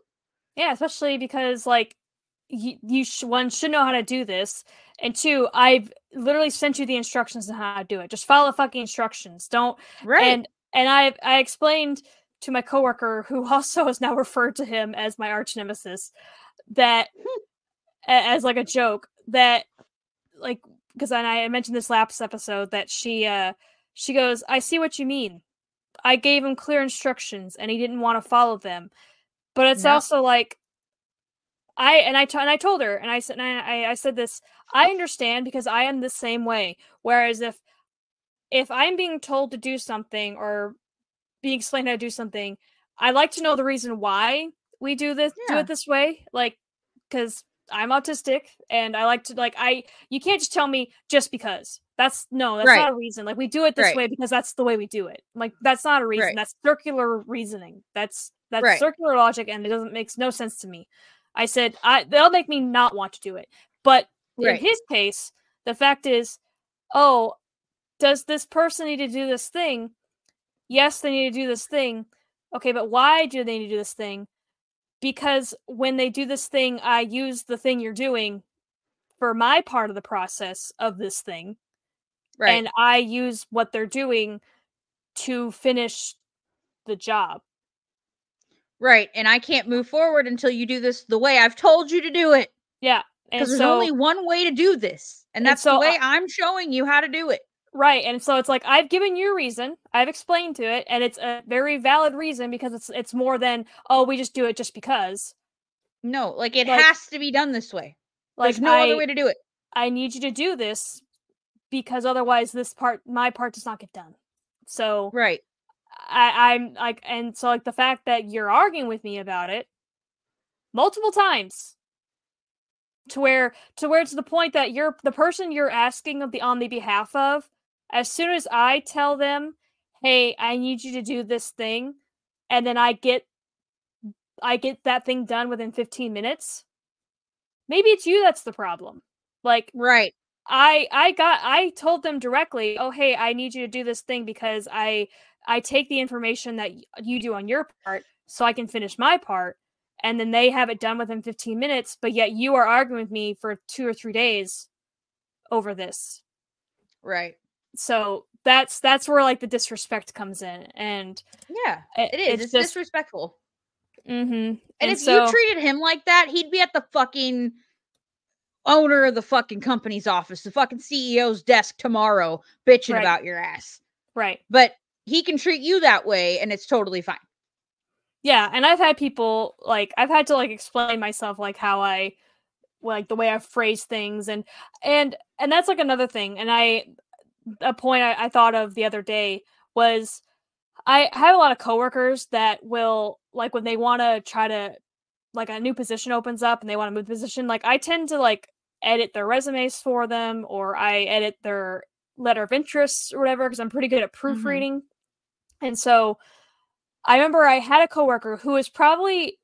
Speaker 2: Yeah, especially because, like, one should know how to do this, and two, I've literally sent you the instructions on how to do it. Just follow the fucking instructions. Don't.
Speaker 1: Right.
Speaker 2: And I explained to my coworker, who also has now referred to him as my arch nemesis, that as like a joke, that, like, because I mentioned this last episode, that she goes, I see what you mean. I gave him clear instructions and he didn't want to follow them. But it's also like, I told her, and I said this, I understand because I am the same way. Whereas if I'm being told to do something or being explained how to do something, I like to know the reason why we do it this way. Like, because I'm autistic and I like to, like, you can't just tell me just because. That's not a reason. Like, we do it this way because that's the way we do it. Like, that's not a reason. That's circular reasoning. That's circular logic, and it makes no sense to me. I said, that'll make me not want to do it. But in his case, the fact is, oh, does this person need to do this thing? Yes, they need to do this thing. Okay, but why do they need to do this thing? Because when they do this thing, I use the thing you're doing for my part of the process of this thing. Right. And I use what they're doing to finish the job.
Speaker 1: Right. And I can't move forward until you do this the way I've told you to do it.
Speaker 2: Yeah.
Speaker 1: Because there's only one way to do this. And that's the way I'm showing you how to do it.
Speaker 2: Right. And so it's like, I've given you a reason. I've explained to it. And it's a very valid reason, because it's more than, oh, we just do it just because.
Speaker 1: No, like, it has to be done this way. Like, there's no other way to do it.
Speaker 2: I need you to do this because otherwise my part does not get done. So
Speaker 1: right.
Speaker 2: I'm like, and so, like, the fact that you're arguing with me about it multiple times to the point that you're the person you're asking on the behalf of, as soon as I tell them, hey, I need you to do this thing, and then I get that thing done within 15 minutes, maybe it's you that's the problem. Like,
Speaker 1: right.
Speaker 2: I told them directly, oh, hey, I need you to do this thing because I take the information that you do on your part so I can finish my part, and then they have it done within 15 minutes, but yet you are arguing with me for 2 or 3 days over this.
Speaker 1: Right.
Speaker 2: So that's where, like, the disrespect comes in. And
Speaker 1: yeah, it is. It's just disrespectful.
Speaker 2: Mm-hmm.
Speaker 1: And if you treated him like that, he'd be at the fucking owner of the fucking company's office, the fucking CEO's desk tomorrow, bitching
Speaker 2: Right.
Speaker 1: about your ass.
Speaker 2: Right.
Speaker 1: But he can treat you that way, and it's totally fine.
Speaker 2: Yeah, and I've had people, like, I've had to, like, explain myself, like, how I, like, the way I phrase things, and that's, like, another thing, and a point I thought of the other day was, I have a lot of coworkers that will, like, when they want to try to, like, a new position opens up and they want to move the position, like, I tend to, like, edit their resumes for them, or I edit their letter of interests or whatever, because I'm pretty good at proofreading. And so I remember I had a coworker who is probably,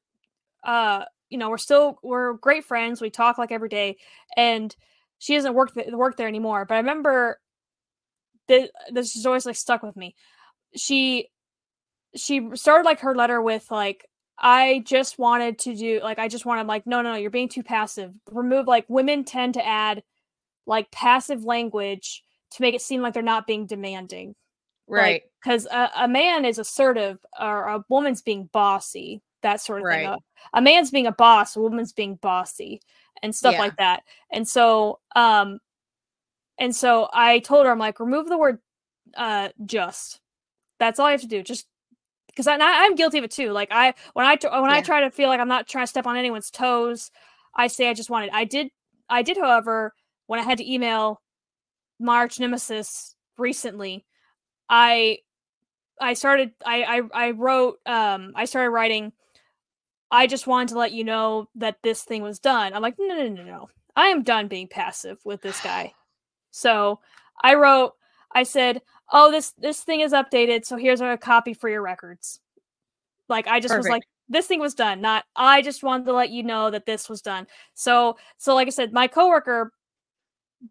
Speaker 2: we're great friends. We talk like every day, and she doesn't work there anymore. But I remember this is always like stuck with me. She started like her letter with like, I just wanted to do like, I just wanted like, no, you're being too passive. Remove, like, women tend to add like passive language to make it seem like they're not being demanding.
Speaker 1: Right.
Speaker 2: Like, because a man is assertive, or a woman's being bossy, that sort of thing. A man's being a boss, a woman's being bossy, and stuff like that. And so I told her, I'm like, remove the word just. That's all I have to do. Just because I'm guilty of it too. Like, when I try to feel like I'm not trying to step on anyone's toes, I say I just wanted. I did, however, when I had to email my arch nemesis recently, I started writing, I just wanted to let you know that this thing was done. I'm like, no. I am done being passive with this guy. So I said, oh, this thing is updated, so here's a copy for your records. Like, I just was like, this thing was done, not I just wanted to let you know that this was done. So like I said, my coworker,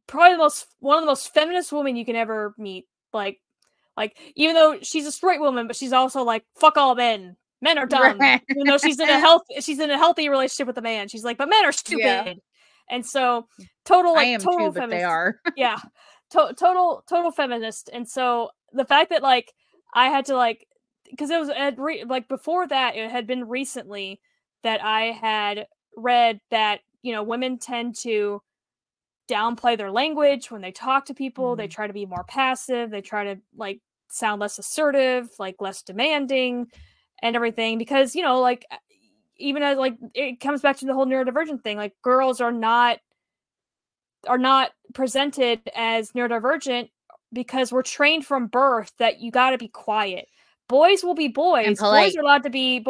Speaker 2: probably one of the most feminist women you can ever meet. Like, even though she's a straight woman, but she's also like, fuck all men. Men are dumb. Even though she's in a healthy relationship with a man. She's like, but men are stupid. Yeah. And so total feminist.
Speaker 1: But they are.
Speaker 2: Yeah. Total feminist. And so the fact that, like, I had to, like, because it was like before that, it had been recently that I had read that, women tend to downplay their language when they talk to people. They try to be more passive. They try to, like, sound less assertive, like less demanding and everything, because, like, even as, like, it comes back to the whole neurodivergent thing, like, girls are not presented as neurodivergent because we're trained from birth that you got to be quiet. Boys will be boys. Boys are allowed to be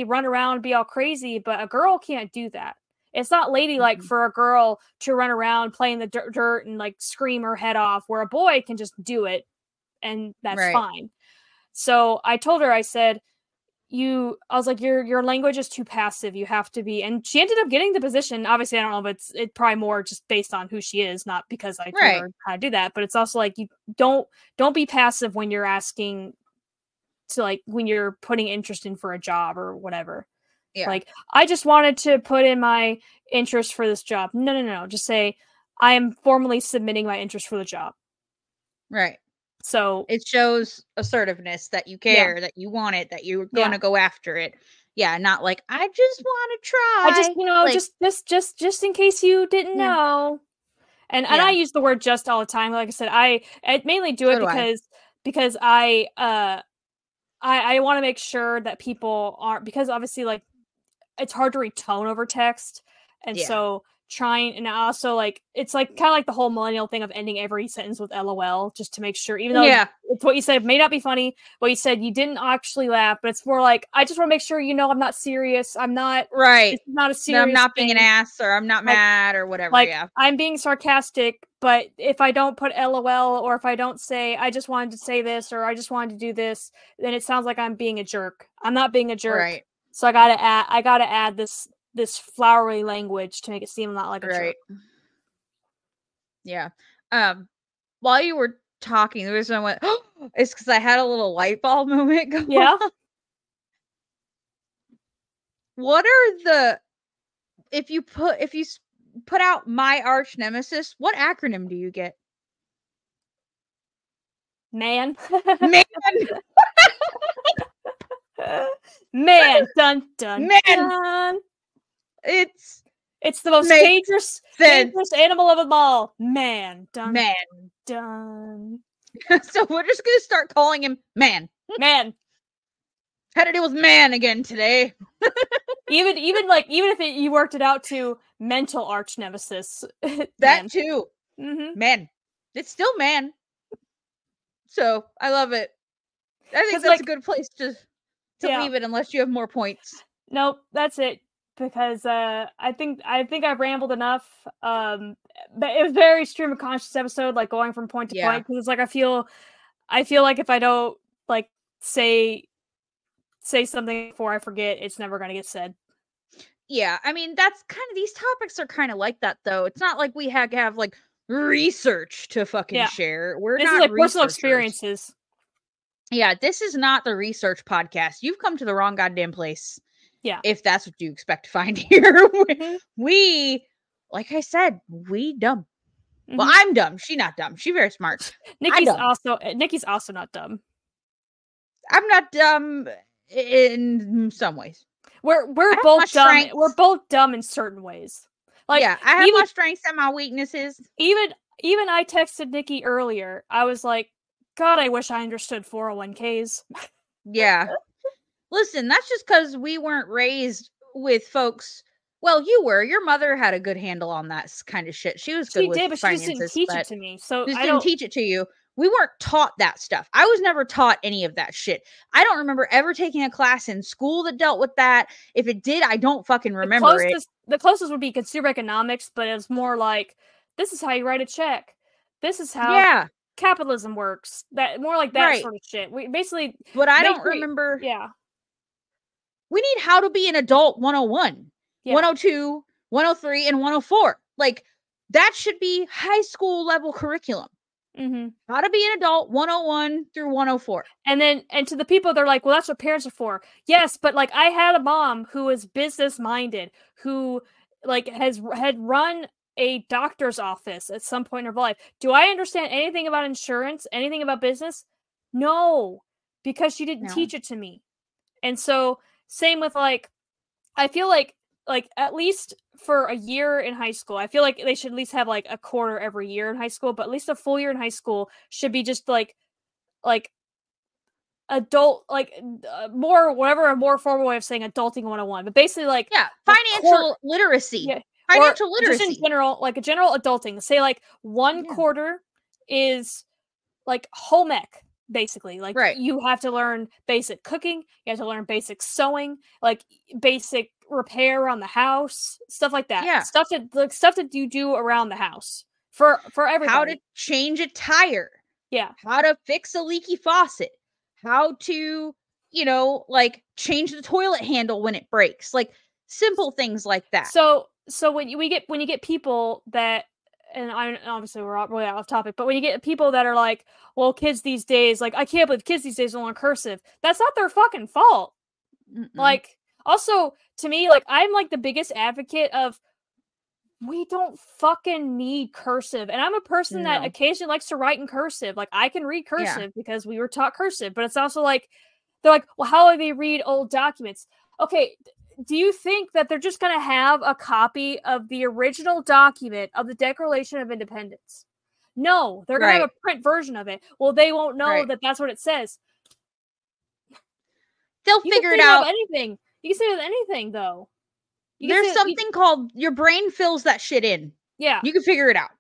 Speaker 2: run around, be all crazy, but a girl can't do that. It's not ladylike for a girl to run around playing the dirt and, like, scream her head off, where a boy can just do it, and that's fine. So I told her, I said, I was like, your language is too passive. You have to be. And she ended up getting the position. Obviously, I don't know, but it's probably more just based on who she is, not because I told her how to do that. But it's also like, you don't be passive when you're asking to, like, when you're putting interest in for a job or whatever. Yeah. Like, I just wanted to put in my interest for this job. No. Just say, I am formally submitting my interest for the job.
Speaker 1: Right.
Speaker 2: So
Speaker 1: it shows assertiveness, that you care, that you want it, that you're going to go after it. Yeah, not like, I just want to try.
Speaker 2: I just, like, just in case you didn't know. And I use the word just all the time. Like I said, I mainly do it because I want to make sure that people aren't, because obviously, like, it's hard to read tone over text. And so trying, and also, like, it's like kind of like the whole millennial thing of ending every sentence with LOL, just to make sure, even though it's what you said may not be funny, what you said you didn't actually laugh, but it's more like, I just want to make sure I'm not serious. I'm not It's not a serious
Speaker 1: I'm not being
Speaker 2: thing.
Speaker 1: an ass, or I'm not mad, or whatever.
Speaker 2: Like, I'm being sarcastic, but if I don't put LOL, or if I don't say, I just wanted to say this, or I just wanted to do this, then it sounds like I'm being a jerk. I'm not being a jerk. Right. So I gotta add this flowery language to make it seem not like a jerk.
Speaker 1: Yeah. While you were talking, the reason I went, it's because I had a little light bulb moment going on. What are if you put out my arch nemesis, what acronym do you get?
Speaker 2: Man.
Speaker 1: Man.
Speaker 2: Man. Dun dun. Man. Dun.
Speaker 1: It's
Speaker 2: It's the most dangerous animal of them all. Man. Dun,
Speaker 1: man.
Speaker 2: Dun.
Speaker 1: So we're just going to start calling him Man.
Speaker 2: Man.
Speaker 1: Had to deal with man again today.
Speaker 2: even if you worked it out to mental arch nemesis.
Speaker 1: That too.
Speaker 2: Mm-hmm.
Speaker 1: Man. It's still man. So I love it. I think that's a good place to leave it, unless you have more points.
Speaker 2: Nope, that's it. Because I think I've rambled enough. But it was very stream of conscious episode, like going from point to point. Because it's like I feel like if I don't like say something before I forget, it's never gonna get said.
Speaker 1: Yeah, I mean that's kind of, these topics are kind of like that though. It's not like we have like research to fucking share.
Speaker 2: This is like personal experiences.
Speaker 1: Yeah, this is not the research podcast. You've come to the wrong goddamn place.
Speaker 2: Yeah.
Speaker 1: If that's what you expect to find here. We, like I said, we dumb. Mm-hmm. Well, I'm dumb. She's not dumb. She's very smart.
Speaker 2: Nikki's also not dumb.
Speaker 1: I'm not dumb in some ways.
Speaker 2: We're both dumb. Strengths. We're both dumb in certain ways. Like,
Speaker 1: yeah, I have my strengths and my weaknesses.
Speaker 2: Even I texted Nikki earlier. I was like, God, I wish I understood 401ks.
Speaker 1: Yeah. Listen, that's just because we weren't raised with folks. Well, you were. Your mother had a good handle on that kind of shit. She was good with finances.
Speaker 2: She just didn't teach it to me. So
Speaker 1: I didn't teach it to you. We weren't taught that stuff. I was never taught any of that shit. I don't remember ever taking a class in school that dealt with that. If it did, I don't fucking remember it.
Speaker 2: The closest would be consumer economics, but it was more like, this is how you write a check. This is how capitalism works. That more like that sort of shit. We basically.
Speaker 1: But I don't remember.
Speaker 2: Yeah.
Speaker 1: We need How to Be an Adult 101, 102, 103, and 104. Like, that should be high school level curriculum.
Speaker 2: Mm-hmm.
Speaker 1: How to Be an Adult 101 through 104.
Speaker 2: And to the people, they're like, well, that's what parents are for. Yes, but like I had a mom who was business minded, who like had run a doctor's office at some point in her life. Do I understand anything about insurance, anything about business? No, because she didn't teach it to me. And so same with like, I feel like at least for a year in high school, I feel like they should at least have like a quarter every year in high school, but at least a full year in high school should be just like adult, like more, whatever, a more formal way of saying adulting 101, but basically like
Speaker 1: financial literacy.
Speaker 2: Yeah,
Speaker 1: financial literacy.
Speaker 2: Just in general, like a general adulting. Say like one quarter is like home ec. Basically, like you have to learn basic cooking, you have to learn basic sewing, like basic repair around the house, stuff like that.
Speaker 1: Yeah,
Speaker 2: stuff that you do around the house for everybody.
Speaker 1: How to change a tire.
Speaker 2: Yeah.
Speaker 1: How to fix a leaky faucet. How to, like change the toilet handle when it breaks. Like simple things like that.
Speaker 2: So when you get people that. And obviously we're really out of topic, but when you get people that are like, well, kids these days, like, I can't believe kids these days don't learn cursive. That's not their fucking fault. Mm-mm. Like, also, to me, like, I'm like the biggest advocate of, we don't fucking need cursive. And I'm a person that occasionally likes to write in cursive. Like, I can read cursive because we were taught cursive, but it's also like, they're like, well, how do they read old documents? Okay, do you think that they're just going to have a copy of the original document of the Declaration of Independence? No, they're going to have a print version of it. Well, they won't know that that's what it says.
Speaker 1: They'll figure it out.
Speaker 2: Anything. You can say with anything, though.
Speaker 1: There's something called your brain fills that shit in.
Speaker 2: Yeah.
Speaker 1: You can figure it out.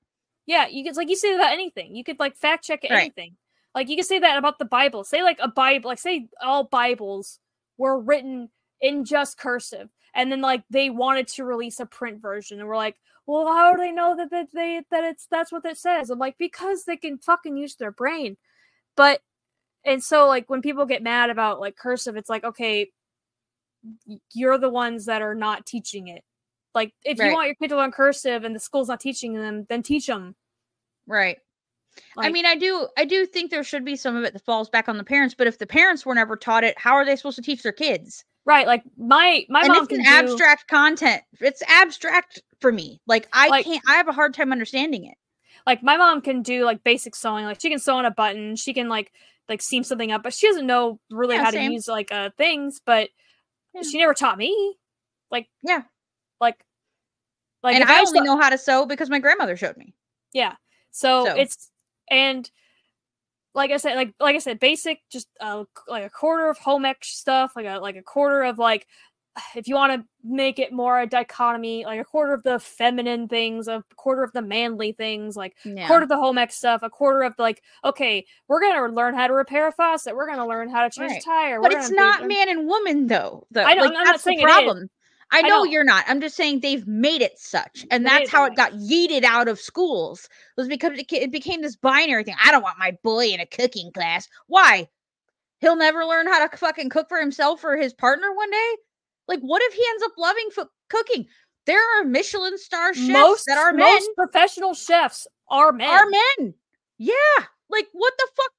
Speaker 2: Yeah, you say about anything. You could like fact check anything. Like you can say that about the Bible. Say like a Bible, like say all Bibles were written in just cursive, and then like they wanted to release a print version, and we're like, well, how do they know that's what it says? I'm like, because they can fucking use their brain. But and so like when people get mad about like cursive, it's like, okay, you're the ones that are not teaching it. Like if you want your kid to learn cursive and the school's not teaching them, then teach them.
Speaker 1: Right. Like, I mean, I do think there should be some of it that falls back on the parents, but if the parents were never taught it, how are they supposed to teach their kids?
Speaker 2: Right, like my mom can
Speaker 1: abstract content. It's abstract for me. Like I have a hard time understanding it.
Speaker 2: Like my mom can do like basic sewing. Like she can sew on a button. She can like seam something up, but she doesn't know really how to use like things. But she never taught me. Like Like,
Speaker 1: and
Speaker 2: if
Speaker 1: I
Speaker 2: I
Speaker 1: only
Speaker 2: saw,
Speaker 1: know how to sew because my grandmother showed me.
Speaker 2: yeah. So
Speaker 1: So.
Speaker 2: it's, and like I said, basic, just like a quarter of home ec stuff, like a quarter of like, if you want to make it more a dichotomy, like a quarter of the feminine things, a quarter of the manly things, like a quarter of the home ec stuff, a quarter of like, okay, we're gonna learn how to repair a faucet, we're gonna learn how to change a tire,
Speaker 1: but it's not man and woman though.
Speaker 2: I know,
Speaker 1: Like
Speaker 2: I'm
Speaker 1: that's
Speaker 2: not
Speaker 1: the
Speaker 2: saying
Speaker 1: problem. I know
Speaker 2: know.
Speaker 1: you're not. I'm just saying they've made it such, and
Speaker 2: They made
Speaker 1: that's
Speaker 2: it
Speaker 1: how
Speaker 2: that
Speaker 1: it
Speaker 2: way.
Speaker 1: got yeeted out of schools. Was because it became this binary thing. I don't want my boy in a cooking class. Why? He'll never learn how to fucking cook for himself or his partner one day. Like, what if he ends up loving cooking? There are Michelin star chefs that are men.
Speaker 2: Most professional chefs are men.
Speaker 1: Are men. Yeah. Like, what the fuck?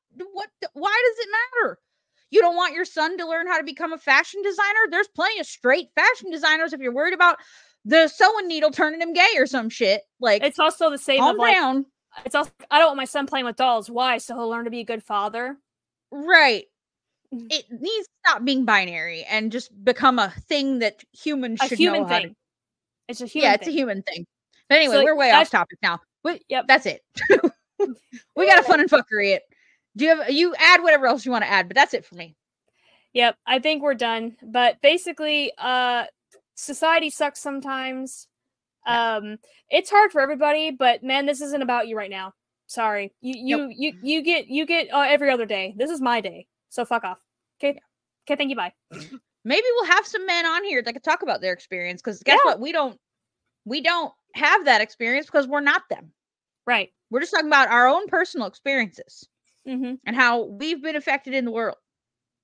Speaker 1: Why does it matter? You don't want your son to learn how to become a fashion designer? There's plenty of straight fashion designers if you're worried about the sewing needle turning him gay or some shit. Like,
Speaker 2: it's also the same
Speaker 1: calm
Speaker 2: of like,
Speaker 1: down.
Speaker 2: it's also, I don't want my son playing with dolls. Why? So he'll learn to be a good father.
Speaker 1: Right. It needs to stop being binary and just become a thing that humans should know how to.
Speaker 2: It's a human thing.
Speaker 1: It's a human thing. But anyway,
Speaker 2: So,
Speaker 1: we're way off topic now. But
Speaker 2: yep.
Speaker 1: That's it. We got a fun and fuckery it. You add whatever else you want to add, but that's it for me.
Speaker 2: Yep, I think we're done. But basically, society sucks sometimes. Yeah. It's hard for everybody, but man, this isn't about you right now. Sorry. You get every other day. This is my day. So fuck off. Okay. Yeah. Okay, thank you, bye.
Speaker 1: Maybe we'll have some men on here that can talk about their experience, because guess what? We don't have that experience because we're not them.
Speaker 2: Right.
Speaker 1: We're just talking about our own personal experiences
Speaker 2: and
Speaker 1: how we've been affected in the world.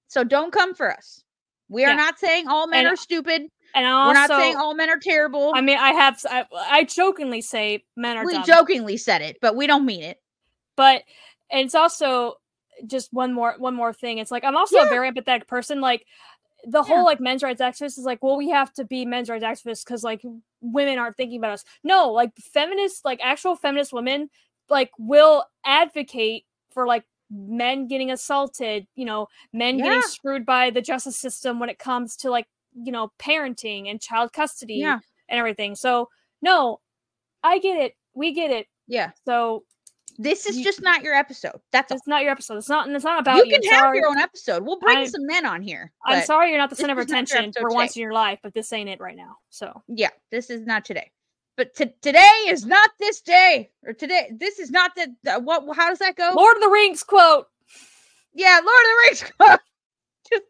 Speaker 1: So don't come for us. We are not saying all men are stupid.
Speaker 2: And also,
Speaker 1: we're not saying all men are terrible.
Speaker 2: I mean, I jokingly say men are dumb.
Speaker 1: We jokingly said it, but we don't mean it.
Speaker 2: But, and it's also just one more thing. It's like, I'm also a very empathetic person. Like, the whole like men's rights activists is like, well, we have to be men's rights activists because like women aren't thinking about us. No, like feminists, like actual feminist women, like will advocate for like men getting assaulted, men getting screwed by the justice system when it comes to like, parenting and child custody and everything. So no, I get it. We get it.
Speaker 1: Yeah.
Speaker 2: So
Speaker 1: this is just not your episode. That's
Speaker 2: all. It's not your episode. It's not about you.
Speaker 1: You can have your own episode. We'll bring some men on here.
Speaker 2: I'm sorry you're not the center of attention for once in your life, but this ain't it right now. So
Speaker 1: yeah, this is not today. But today is not this day. Or today, this is not what? How does that go?
Speaker 2: Lord of the Rings quote.
Speaker 1: Yeah, Lord of the Rings quote. Just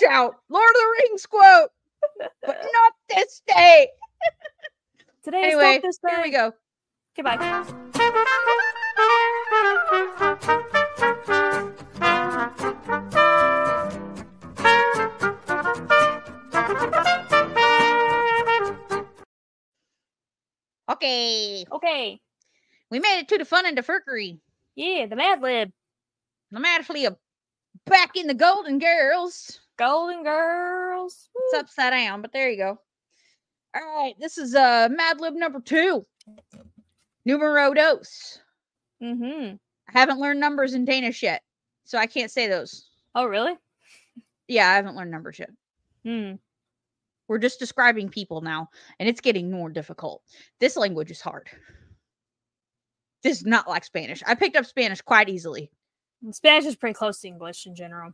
Speaker 1: shout, Lord of the Rings quote. But not this day.
Speaker 2: Today is not this day.
Speaker 1: Here we go.
Speaker 2: Okay, bye. Okay.
Speaker 1: We made it to the fun and the furkery.
Speaker 2: Yeah, the Mad Lib.
Speaker 1: I'm actually back in the Golden Girls.
Speaker 2: Golden Girls.
Speaker 1: Woo. It's upside down, but there you go. All right, this is Mad Lib number 2. Numero dos.
Speaker 2: Mm-hmm.
Speaker 1: I haven't learned numbers in Danish yet, so I can't say those.
Speaker 2: Oh, really?
Speaker 1: Yeah, I haven't learned numbers yet. We're just describing people now, and it's getting more difficult. This language is hard. This is not like Spanish. I picked up Spanish quite easily.
Speaker 2: Spanish is pretty close to English in general.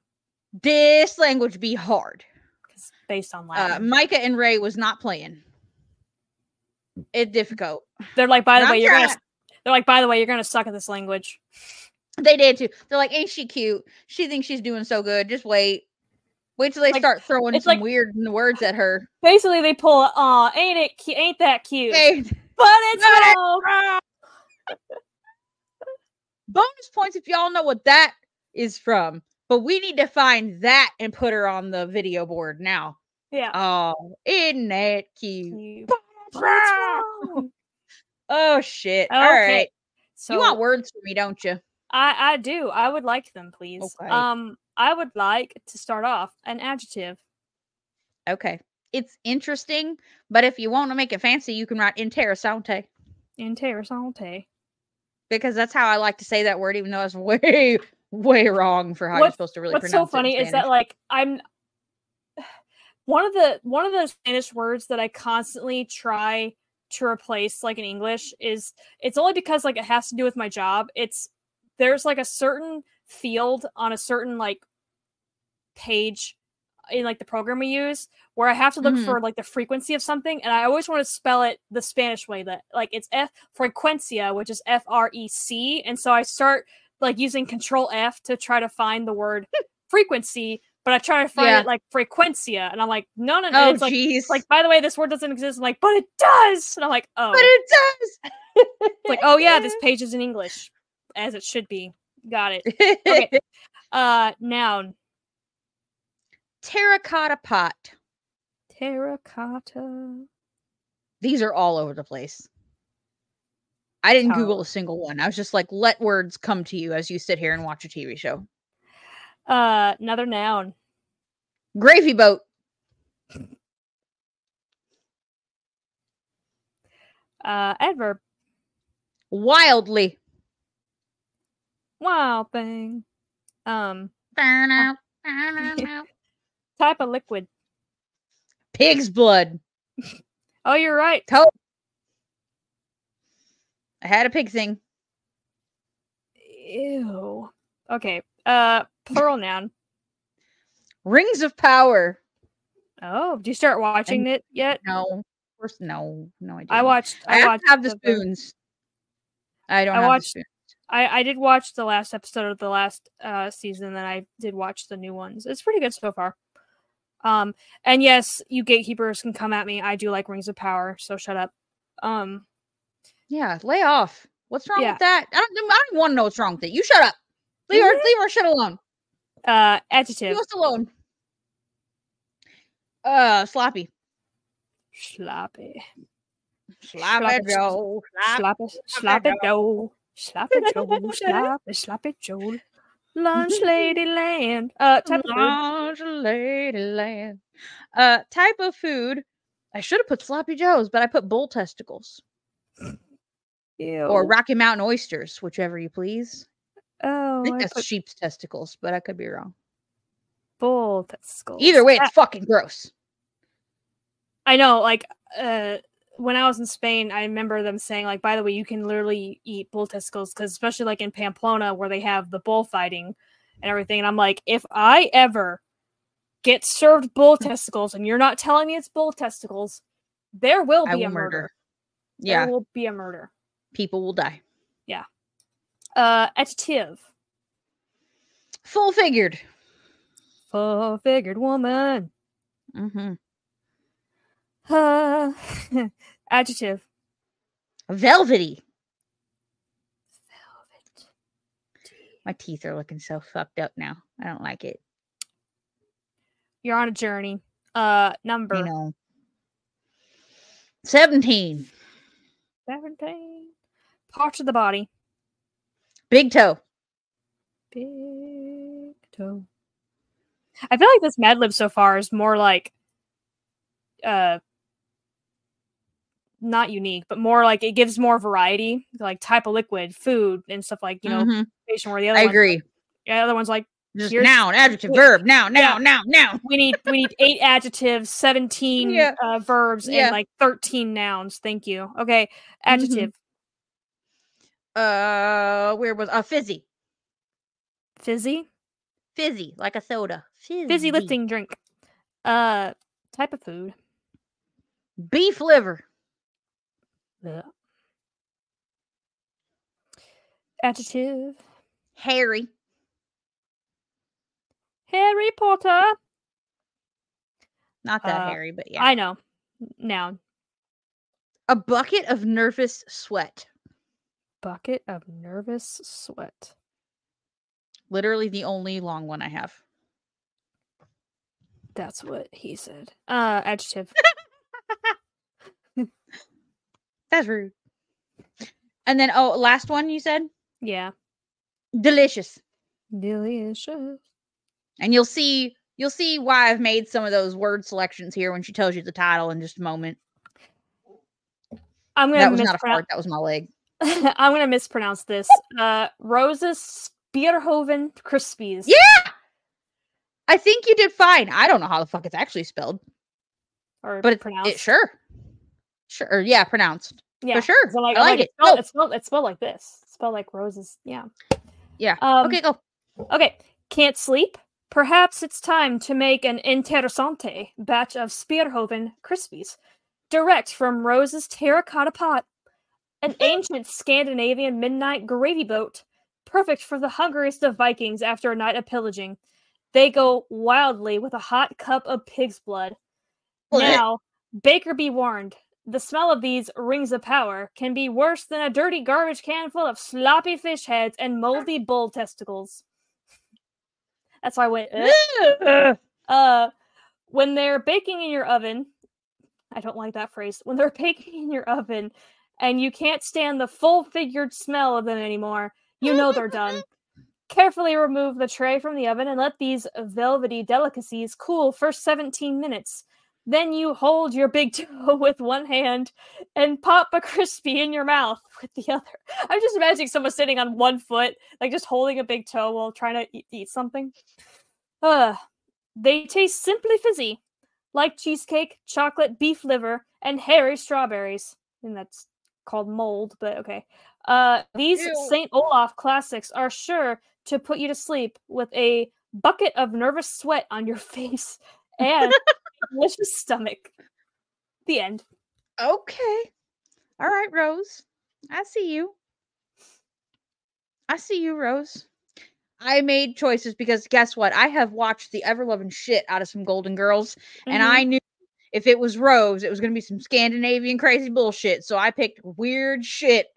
Speaker 1: This language be hard.
Speaker 2: It's based on Latin.
Speaker 1: Micah and Ray was not playing. It's difficult.
Speaker 2: They're like, by the way, you're gonna suck at this language.
Speaker 1: They did too. They're like, ain't she cute? She thinks she's doing so good. Just wait. Wait till they start throwing some weird words at her.
Speaker 2: Basically, they pull, ain't that cute? But it's wrong.
Speaker 1: Bonus points if y'all know what that is from. But we need to find that and put her on the video board now.
Speaker 2: Yeah.
Speaker 1: Oh, isn't that cute? But it's wrong. Oh, shit. Okay. All right. So, you want words for me, don't you?
Speaker 2: I do. I would like them, please. Okay. I would like to start off an adjective.
Speaker 1: Okay. It's interesting, but if you want to make it fancy, you can write interessante.
Speaker 2: Interessante.
Speaker 1: Because that's how I like to say that word, even though it's way, way wrong for how you're supposed to really pronounce it.
Speaker 2: What's so funny is that, like, I'm one of the Spanish words that I constantly try to replace like in English is it's only because like it has to do with my job. There's like a certain field on a certain like page in like the program we use where I have to look for like the frequency of something, and I always want to spell it the Spanish way, that like it's frecuencia, which is FREC, and so I start like using Control F to try to find the word frequency, but I try to find it like frecuencia, and I'm like, no.
Speaker 1: Oh,
Speaker 2: it's like, by the way, this word doesn't exist. I'm like, but it does, and I'm like, oh,
Speaker 1: but it does.
Speaker 2: It's like, oh yeah, this page is in English as it should be. Got it. Okay. Noun.
Speaker 1: Terracotta pot.
Speaker 2: Terracotta.
Speaker 1: These are all over the place. I didn't Google a single one. I was just like, let words come to you as you sit here and watch a TV show.
Speaker 2: Another noun.
Speaker 1: Gravy boat.
Speaker 2: Adverb.
Speaker 1: Wildly.
Speaker 2: Wild thing. Type of liquid.
Speaker 1: Pig's blood.
Speaker 2: Oh, you're right.
Speaker 1: I had a pig thing.
Speaker 2: Ew. Okay. Plural noun.
Speaker 1: Rings of power.
Speaker 2: Oh, did you start watching it yet?
Speaker 1: No. Of course, no, I didn't.
Speaker 2: I watched.
Speaker 1: I have the spoons. I don't have the spoons.
Speaker 2: I did watch the last episode of the last season, and then I did watch the new ones. It's pretty good so far. And yes, you gatekeepers can come at me. I do like Rings of Power, so shut up.
Speaker 1: Yeah, lay off. What's wrong with that? I don't want to know what's wrong with it. You shut up. Leave our shit alone.
Speaker 2: Adjective.
Speaker 1: Leave us alone. Sloppy.
Speaker 2: Sloppy.
Speaker 1: Sloppy Joe.
Speaker 2: Sloppy Joe. Sloppy Joe. Sloppy Joe. Lunch lady land. Type of food.
Speaker 1: Lunch lady land. Type of food. I should have put sloppy joes, but I put bull testicles.
Speaker 2: Ew.
Speaker 1: Or Rocky Mountain oysters, whichever you please.
Speaker 2: Oh,
Speaker 1: I think that's sheep's testicles, but I could be wrong.
Speaker 2: Bull testicles.
Speaker 1: Either way, it's fucking gross.
Speaker 2: I know, like, when I was in Spain, I remember them saying, like, by the way, you can literally eat bull testicles, because especially, like, in Pamplona, where they have the bullfighting and everything, and I'm like, if I ever get served bull testicles, and you're not telling me it's bull testicles, there will be a murder.
Speaker 1: Yeah.
Speaker 2: There will be a murder.
Speaker 1: People will die.
Speaker 2: Yeah. Adjective.
Speaker 1: Full-figured.
Speaker 2: Full-figured woman.
Speaker 1: Mm-hmm.
Speaker 2: Adjective.
Speaker 1: Velvety. Velvet. My teeth are looking so fucked up now. I don't like it.
Speaker 2: You're on a journey. Number.
Speaker 1: I know. 17.
Speaker 2: 17. Parts of the body.
Speaker 1: Big toe.
Speaker 2: Big toe. I feel like this Mad Lib so far is more like not unique, but more like it gives more variety, like type of liquid, food, and stuff like, you know, where the other
Speaker 1: I agree.
Speaker 2: The other one's like
Speaker 1: just noun, adjective, verb, noun.
Speaker 2: We need 8 adjectives, 17 verbs, and like 13 nouns. Thank you. Okay, adjective.
Speaker 1: Where was fizzy?
Speaker 2: Fizzy,
Speaker 1: like a soda.
Speaker 2: Fizzy lifting drink. Type of food.
Speaker 1: Beef liver.
Speaker 2: Yeah. Adjective.
Speaker 1: Harry
Speaker 2: Potter.
Speaker 1: Not that hairy, but yeah.
Speaker 2: I know. Noun.
Speaker 1: A bucket of nervous sweat.
Speaker 2: Bucket of nervous sweat.
Speaker 1: Literally the only long one I have.
Speaker 2: That's what he said. Adjective.
Speaker 1: That's rude. And then, last one you said?
Speaker 2: Yeah.
Speaker 1: Delicious.
Speaker 2: Delicious.
Speaker 1: And you'll see why I've made some of those word selections here when she tells you the title in just a moment. That was not a fart, that was my leg.
Speaker 2: I'm gonna mispronounce this. Rose's Spearhoven Crispies.
Speaker 1: Yeah! I think you did fine. I don't know how the fuck it's actually spelled.
Speaker 2: Or
Speaker 1: but
Speaker 2: pronounced.
Speaker 1: Sure. Sure. Yeah, pronounced.
Speaker 2: Yeah.
Speaker 1: But sure.
Speaker 2: So
Speaker 1: I like it. Oh.
Speaker 2: It spelled like this. It's spelled like roses. Yeah.
Speaker 1: Yeah. Okay, go.
Speaker 2: Okay. Can't sleep? Perhaps it's time to make an interessante batch of Spearhoven Crispies, direct from Rose's terracotta pot. An ancient Scandinavian midnight gravy boat, perfect for the hungriest of Vikings after a night of pillaging. They go wildly with a hot cup of pig's blood. Now, Baker be warned. The smell of these rings of power can be worse than a dirty garbage can full of sloppy fish heads and moldy bull testicles. That's why I went, when they're baking in your oven, I don't like that phrase. When they're baking in your oven and you can't stand the full-figured smell of them anymore, you know they're done. Carefully remove the tray from the oven and let these velvety delicacies cool for 17 minutes. Then you hold your big toe with one hand and pop a crispy in your mouth with the other. I'm just imagining someone sitting on one foot, like just holding a big toe while trying to eat something. They taste simply fizzy, like cheesecake, chocolate, beef liver, and hairy strawberries. And that's called mold, but okay. These St. Olaf classics are sure to put you to sleep with a bucket of nervous sweat on your face and a delicious stomach. The end.
Speaker 1: Okay. All right, Rose. I see you. Rose. I made choices because guess what? I have watched the ever-loving shit out of some Golden Girls, and I knew if it was Rose, it was going to be some Scandinavian crazy bullshit. So I picked weird shit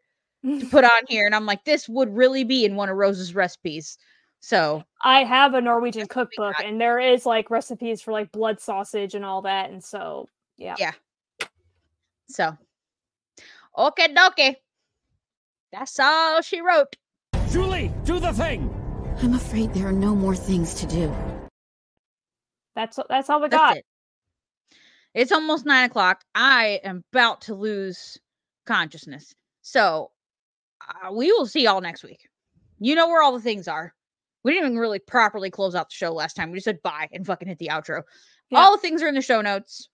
Speaker 1: to put on here, and I'm like, this would really be in one of Rose's recipes. So
Speaker 2: I have a Norwegian cookbook, and there is like recipes for like blood sausage and all that, and so yeah.
Speaker 1: So okay, dokie. That's all she wrote.
Speaker 3: Julie, do the thing.
Speaker 4: I'm afraid there are no more things to do.
Speaker 2: That's all we got.
Speaker 1: It's almost 9 o'clock. I am about to lose consciousness. So we will see y'all next week. You know where all the things are. We didn't even really properly close out the show last time. We just said bye and fucking hit the outro. Yeah. All the things are in the show notes.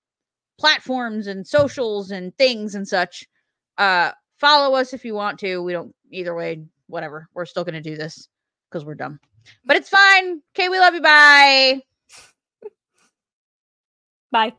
Speaker 1: Platforms and socials and things and such. Follow us if you want to. We don't, either way, whatever. We're still going to do this because we're dumb. But it's fine. Okay, we love you. Bye.
Speaker 2: Bye.